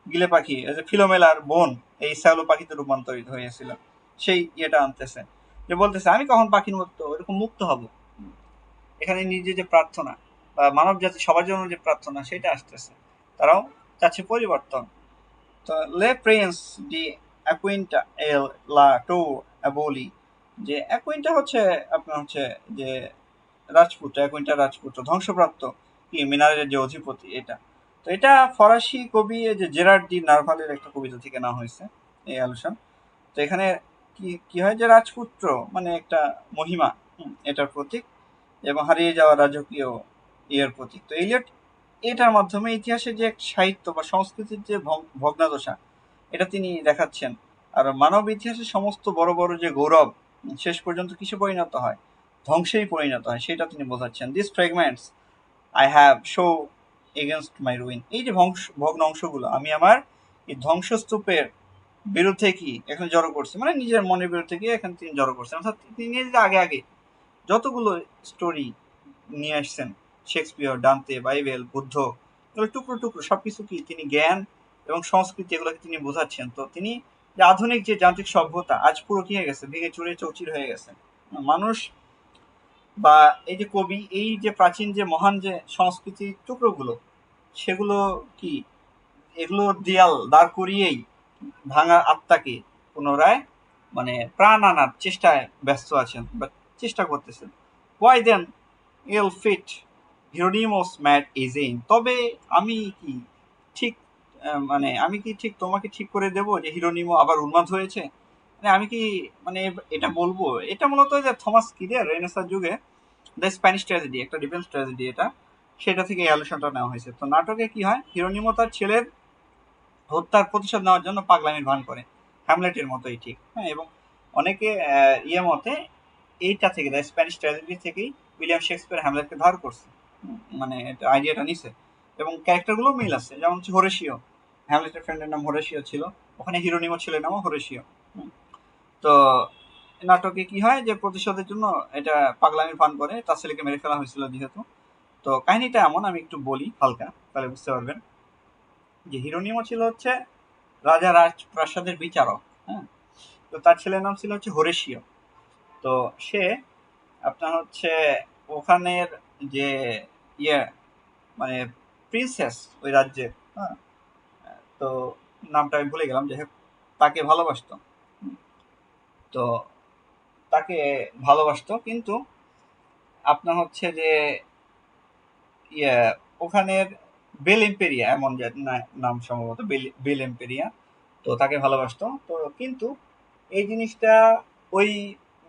গিলে পাখি, এই যে ফিলোমেলার বোন এই স্যালো পাখিতে রূপান্তরিত হয়েছিল, সেই ইয়েটা আনতেছে, যে বলতেছে আমি কখন পাখির মতো এরকম মুক্ত হব। এখানে নিজে যে প্রার্থনা বা মানব জাতি সবার জন্য যে প্রার্থনা সেটা আসতেছে, তারাও চাচ্ছে পরিবর্তন। তো লে প্রিন্স ডি অ্যাকুইন্টা এল লা টো অ্যাবোলি, যে অ্যাকুইন্টা হচ্ছে আপনার হচ্ছে যে রাজপুত্র, অ্যাকুইন্টা রাজপুত্র ধ্বংসপ্রাপ্ত কি মিনারের যে অধিপতি এটা। তো এটা ফরাসি কবি যে জেরার্ড ডি নার্ভালের একটা কবিতা থেকে নেওয়া হয়েছে এই আলোচনা। তো এখানে কি কি হয় যে রাজপুত্র মানে একটা মহিমা, এটার প্রতীক, এবং হারিয়ে যাওয়া রাজকীয় ইয়ের প্রতীক। তো এলিয়ট এটার মাধ্যমে ইতিহাসের যে সাহিত্য বা সংস্কৃতির যে ভগ্নাদশা এটা তিনি দেখাচ্ছেন। আর মানব ইতিহাসের সমস্ত বড় বড় যে গৌরব শেষ পর্যন্ত কিসে পরিণত হয়, ধ্বংসেই পরিণত হয়, সেটা তিনি বোঝাচ্ছেন। This fragments I have show against my ruin, এই যে ভগ্ন অংশগুলো আমি আমার এই ধ্বংসস্তূপের বিরুদ্ধে কি এখানে জড়ো করছি, মানে নিজের মনের বিরুদ্ধে গিয়ে এখানে তিনি জড়ো করছেন। অর্থাৎ তিনি আগে আগে যতগুলো স্টোরি নিয়ে আসছেন, শেক্সপিয়র, ডান্তে, বাইবেল, বুদ্ধ, এগুলো টুকরো টুকরো সবকিছু কি তিনি জ্ঞান এবং সংস্কৃতি এগুলোকে তিনি বোঝাচ্ছেন। তো তিনি যে আধুনিক যে যান্ত্রিক সভ্যতা আজ পুরো কি হয়ে গেছে, ভেঙে চুরে চৌচির হয়ে গেছে। মানুষ বা এই যে কবি এই যে প্রাচীন যে মহান যে সংস্কৃতির টুকরোগুলো সেগুলো কি এগুলো দেয়াল দাঁড় করিয়েই ভাঙা আত্মাকে পুনরায় মানে প্রাণ আনার চেষ্টায় ব্যস্ত আছেন বা চেষ্টা করতেছেন। ওয়াই দেন ইল ফিট হিরোনিমোস ম্যাট ইজিং, তবে আমি কি ঠিক মানে আমি কি ঠিক তোমাকে ঠিক করে দেব যে হিরোনিমো আবার উন্মাদ হয়েছে। মানে আমি কি মানে এটা বলবো, এটা মূলত যে থমাস কিডের রেনেসাঁ যুগে দ্য স্প্যানিশ ট্র্যাজেডি, একটা ডিফেন্স ট্র্যাজেডি এটা, সেটা থেকে এই আলোচনাটা নেওয়া হয়েছে। তো নাটকে কি হয়, হিরোনিমো তার ছেলের হত্যার প্রতিশোধ নেওয়ার জন্য পাগলামির ভান করে, হ্যামলেটের মতোই ঠিক, হ্যাঁ। এবং অনেকে ইয়ে মতে এইটা থেকে দ্য স্প্যানিশ ট্র্যাজেডি থেকেই উইলিয়াম শেক্সপিয়ার হ্যামলেটকে ধার করছে, মানে আইডিয়াটা নিছে। এবং ক্যারেক্টারগুলো মিল আছে, যেমন হচ্ছে হোরেশিও, হ্যামলেটের ফ্রেন্ডের নাম হোরেশিও ছিল, ওখানে হিরোনিমো ছেলের নামও হোরেশিও। তো নাটকে কি হয় যে প্রতিশোধের জন্য এটা পাগলামির ভান করে, তার ছেলেকে মেরে ফেলা হয়েছিল যেহেতু। তো কাহিনীটা এমন, আমি একটু বলি হালকা তাহলে বুঝতে পারবেন। যে হিরোনিমো ছিল হচ্ছে রাজা রাজপ্রাসাদের বিচারক, হ্যাঁ। তো তার ছেলের নাম ছিল হচ্ছে হোরেশিও। তো সে আপনার হচ্ছে ওখানের যে ইয়ে মানে প্রিন্সেস ওই রাজ্যের, হ্যাঁ, তো নামটা আমি ভুলে গেলাম, যাই হোক তাকে ভালোবাসতো। হুম, তো তাকে ভালোবাসতো, কিন্তু আপনার হচ্ছে যে ইয়ে ওখানের বেল এম্পেরিয়া এমন যে নাম সম্ভবত বেল এম্পেরিয়া, তো তাকে ভালোবাসতো। তো কিন্তু এই জিনিসটা ওই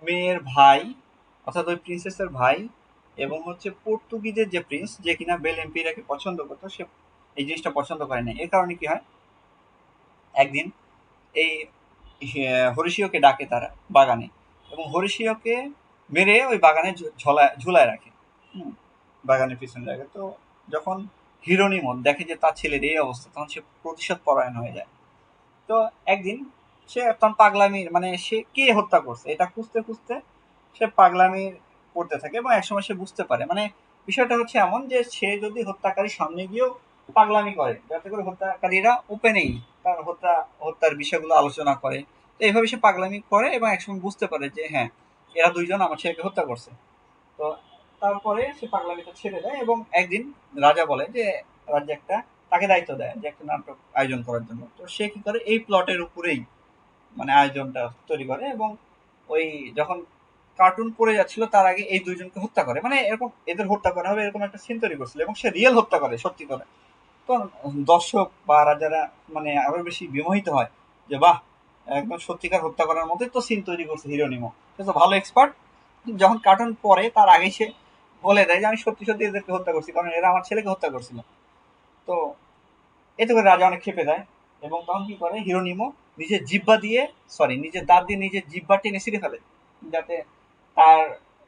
মেয়ের ভাই, অর্থাৎ ওই প্রিন্সেসের ভাই এবং হচ্ছে পর্তুগিজের যে প্রিন্স যে কিনা বেল এম্পেরিয়াকে পছন্দ করতো, সে এই জিনিসটা পছন্দ করে না। এর কারণে কি হয়, একদিন এই হরিশিওকে ডাকে তারা বাগানে, এবং হরিশিওকে মেরে ওই বাগানে ঝুলায় রাখে। হুম, বাগানের পিছনে রাখে। তো যখন হিরোনিমো দেখে যে তার ছেলের এই অবস্থা, তখন সে প্রতিশোধ পরায়ণ হয়ে যায়। তো একদিন সে তখন পাগলামির মানে সে কে হত্যা করছে এটা খুঁজতে খুঁজতে সে পাগলামি করতে থাকে, এবং একসময় সে বুঝতে পারে, মানে বিষয়টা হচ্ছে এমন যে সে যদি হত্যাকারীর সামনে গিয়েও পাগলামি করে, যাতে করে হত্যাকারীরা ওপেনেই তার হত্যার বিষয়গুলো আলোচনা করে। তো এইভাবে সে পাগলামি করে এবং একসময় বুঝতে পারে যে হ্যাঁ, এরা দুইজন আমার ছেলেকে হত্যা করছে। তো তারপরে সে পাগলামিটা ছেড়ে দেয়, এবং একদিন রাজা বলে যে রাজ্যে একটা তাকে দায়িত্ব দেয় যে একটা নাটক আয়োজন করার জন্য। তো সে কি করে, এই প্লটের উপরেই মানে আয়োজনটা তৈরি করে, এবং ওই যখন কার্টুন পড়ে যাচ্ছিল তার আগে এই দুইজনকে হত্যা করে, মানে এরকম এদের হত্যা করা হবে এরকম একটা সিন তৈরি করছিল, এবং সে রিয়েল হত্যা করে সত্যি করে। তো দর্শক বা রাজারা মানে আরো বেশি বিমোহিত হয় যে বাহ, একদম সত্যিকার হত্যা করার মতোই তো সিন তৈরি করছে হিরোনিমো, সে তো ভালো এক্সপার্ট। যখন কার্টুন পরে তার আগে সে বলে দেয় যে আমি সত্যি সত্যি এদেরকে হত্যা করছি, কারণ এরা আমার ছেলেকে হত্যা করছিল। তো এতে করে রাজা অনেক ক্ষেপে যায়, এবং তখন কি করে হিরোনিমো নিজের জিহ্বা দিয়ে, সরি নিজের দাঁত দিয়ে নিজের জিহ্বা টেনে ছিঁড়ে ফেলে, যাতে তার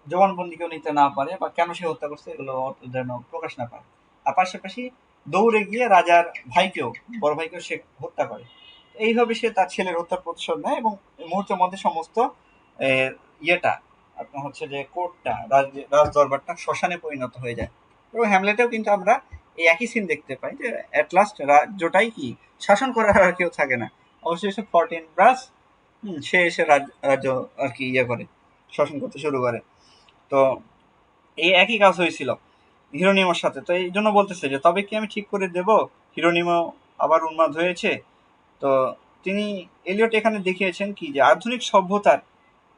জবানবন্দি কেউ নিতে না পারে, বা কেন সে হত্যা করছে এগুলো যেন প্রকাশ না পায়। আর পাশাপাশি দৌড়ে গিয়ে রাজার ভাইকেও, বড় ভাইকেও সে হত্যা করে। এইভাবে সে তার ছেলের হত্যার প্রতিশোধ নেয়, এবং মুহূর্তের মধ্যে সমস্ত ইয়েটা আপনার হচ্ছে যে কোর্টটা রাজ দরবারটা শ্মশানে পরিণত হয়ে যায়। এবং হ্যামলেটেও কিন্তু আমরা এই একই সিন দেখতে পাই যে অ্যাট লাস্ট রাজ্যটাই কি শাসন করার আর কেউ থাকে না, অবশেষে 14 ব্রাস সে এসে রাজ্য আর কি ইয়ে করে, শাসন করতে শুরু করে। তো এই একই কাজ হয়েছিল হিরোনিমোর সাথে। তো এই জন্য বলতেছে যে তবে কি আমি ঠিক করে দেব, হিরোনিমো আবার উন্মাদ হয়েছে। তো তিনি এলিয়ট এখানে দেখিয়েছেন কি যে আধুনিক সভ্যতার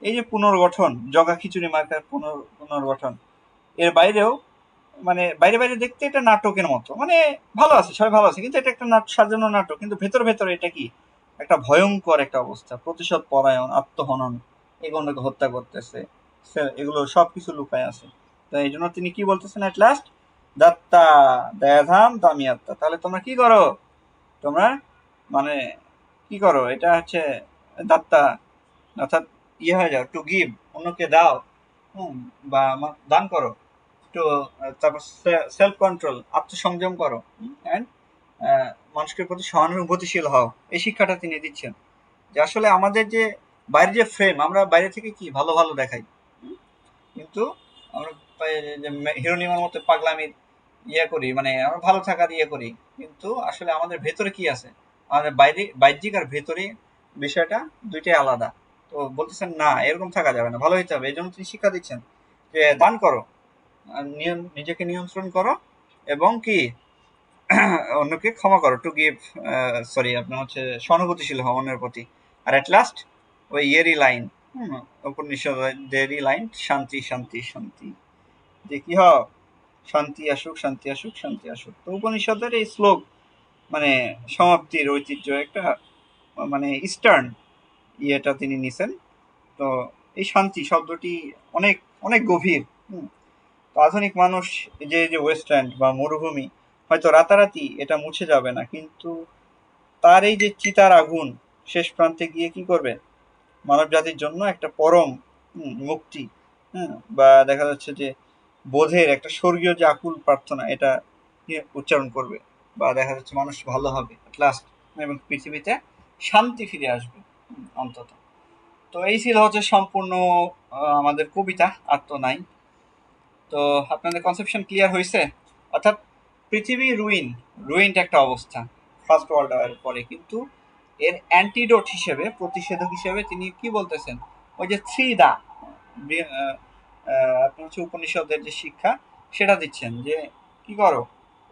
এই যে পুনর্গঠন, জগা খিচুড়ি মার্কার পুনর্গঠন, এর বাইরেও মানে বাইরে বাইরে দেখতে এটা নাটকের মতো, মানে ভালো আছে, সবাই ভালো আছে, কিন্তু এটা একটা সাজানো নাটক, কিন্তু ভেতর ভেতরে এটা কি একটা ভয়ঙ্কর একটা অবস্থা, প্রতিশোধ পরায়ণ, আত্মহনন, এগুলোকে হত্যা করতেছে, এগুলো সবকিছু লুকায় আছে। তো এই জন্য তিনি কি বলতেছেন এট লাস্ট, দাত্তা দয়াধাম দামিয়াত্তা, তাহলে তোমরা কি করো, তোমরা মানে কি করো, এটা হচ্ছে দাত্তা, অর্থাৎ ইয়ে হয়ে যাও, টু গিভ, অন্যকে দাও, হুম, বা দান করো, একটু তারপর সেলফ কন্ট্রোল, আত্মসংযম করো, অ্যান্ড মানুষের প্রতি সহানুভূতিশীল হও। এই শিক্ষাটা তিনি দিচ্ছেন যে আসলে আমাদের যে বাইরে যে ফ্রেম, আমরা বাইরে থেকে কি ভালো ভালো দেখাই, কিন্তু আমরা হিরোনিমার মতো পাগলামি ইয়ে করি, মানে আমরা ভালো থাকার ইয়ে করি, কিন্তু আসলে আমাদের ভেতরে কি আছে, আমাদের বাইরে বাহ্যিক আর ভেতরে বিষয়টা দুইটাই আলাদা। তো বলতেছেন না, এরকম থাকা যাবে না, ভালো হইতে হবে। এই জন্য তিনি শিক্ষা দিচ্ছেন যে দান করো, নিজেকে নিয়ন্ত্রণ করো, এবং কি অন্যকে ক্ষমা করো, টু গিভ, সরি আপনার হচ্ছে সহানুভূতিশীল হও অন্যের প্রতি। আর এট লাস্ট ওই ইয়েরই লাইন, উপনিষদেরই লাইন, শান্তি শান্তি শান্তি, যে কি হয়, শান্তি আসুক শান্তি আসুক শান্তি আসুক। তো উপনিষদের এই শ্লোক মানে সমাপ্তির ঐতিহ্য একটা মানে ইস্টার্ন ইয়েটা তিনি নিছেন। তো এই শান্তি শব্দটি অনেক অনেক গভীর। হুম, তো আধুনিক মানুষ যে ওয়েস্টল্যান্ড বা মরুভূমি হয়তো রাতারাতি এটা মুছে যাবে না, কিন্তু তার এই যে চিতার আগুন শেষ প্রান্তে গিয়ে কি করবে, মানব জাতির জন্য একটা পরম মুক্তি, বা দেখা যাচ্ছে যে বোধের একটা স্বর্গীয় যে আকুল প্রার্থনা, এটা উচ্চারণ করবে, বা দেখা যাচ্ছে মানুষ ভালো হবে লাস্ট, এবং পৃথিবীতে শান্তি ফিরে আসবে অন্তত। তো এই ছিল হচ্ছে সম্পূর্ণ আমাদের কবিতা, আর তো নাই। তো আপনাদের কনসেপশন ক্লিয়ার হয়েছে, অর্থাৎ পৃথিবী রুইন্ড একটা অবস্থা ফার্স্ট ওয়ার্ল্ড ওয়ারের পরে, কিন্তু এর অ্যান্টিডোট হিসেবে, প্রতিষেধক হিসেবে তিনি কি বলতেছেন, ওই যে থ্রি দা, আপনার হচ্ছে উপনিষদের যে শিক্ষা সেটা দিচ্ছেন, যে কি করো,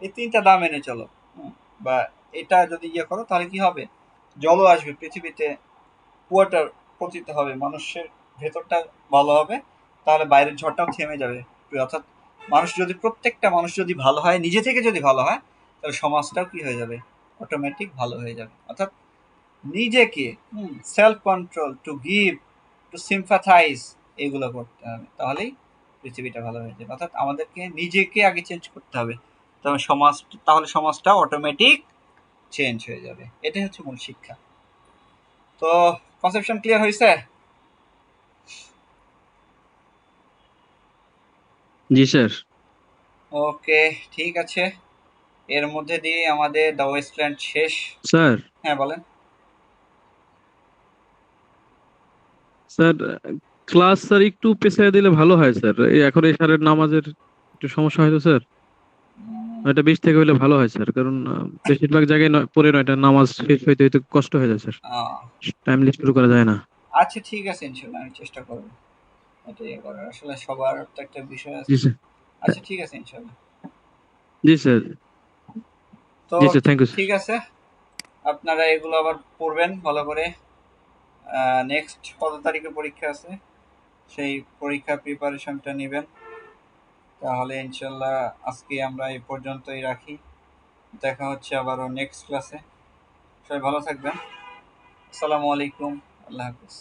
এই তিনটা দা মেনে চলো, বা এটা যদি ইয়ে করো তাহলে কি হবে, জলও আসবে পৃথিবীতে, ওয়াটার পতিত হবে, মানুষের ভেতরটা ভালো হবে, তাহলে বাইরের ঝড়টাও থেমে যাবে। অর্থাৎ প্রত্যেকটা মানুষ যদি ভালো হয়, নিজে থেকে যদি ভালো হয়, তাহলে সমাজটাও কি হয়ে যাবে, অটোমেটিক ভালো হয়ে যাবে। অর্থাৎ নিজেকে self control, to give, to sympathise, এগুলো করতে হবে, তাহলেই পৃথিবীটা ভালো হয়ে যাবে। অর্থাৎ আমাদেরকে নিজেকে আগে চেঞ্জ করতে হবে, তাহলে সমাজটা অটোমেটিক চেঞ্জ হয়ে যাবে। এটাই হচ্ছে মূল শিক্ষা। তো কনসেপশন ক্লিয়ার হয়েছে? জি স্যার। ওকে, ঠিক আছে। এর মধ্যে দিয়ে আমাদের দ্য ওয়েস্টল্যান্ড শেষ। স্যার হ্যাঁ বলেন। স্যার ক্লাস স্যার একটু পেছায় দিলে ভালো হয় স্যার, এখন এই স্যারের নামাজের একটু সমস্যা হয়তো স্যার, 9টা 20 থেকে হলে ভালো হয় স্যার, কারণ বেশিরভাগ জায়গায় পরে 9টা নামাজ শেষ হইতে হইতে কষ্ট হয়ে যায় স্যার, টাইমলি শুরু করা যায় না। আচ্ছা ঠিক আছে, ইনশাল্লাহ আমি চেষ্টা করবো এটা ইয়ে করার, আসলে সবার তো একটা বিষয় আছে। জি স্যার। আচ্ছা ঠিক আছে, ইনশাল্লাহ। জি স্যার। তো জি স্যার, থ্যাংক ইউ ঠিক স্যার। আছে, আপনারা এগুলো আবার পড়বেন ভালো করে। নেক্সট কত তারিখে পরীক্ষা আছে, সেই পরীক্ষা প্রিপারেশনটা নেবেন। তাহলে ইনশাল্লাহ আজকে আমরা এই পর্যন্তই রাখি, দেখা হচ্ছে আবারও নেক্সট ক্লাসে। সবাই ভালো থাকবেন। আসসালামু আলাইকুম, আল্লাহ হাফিজ।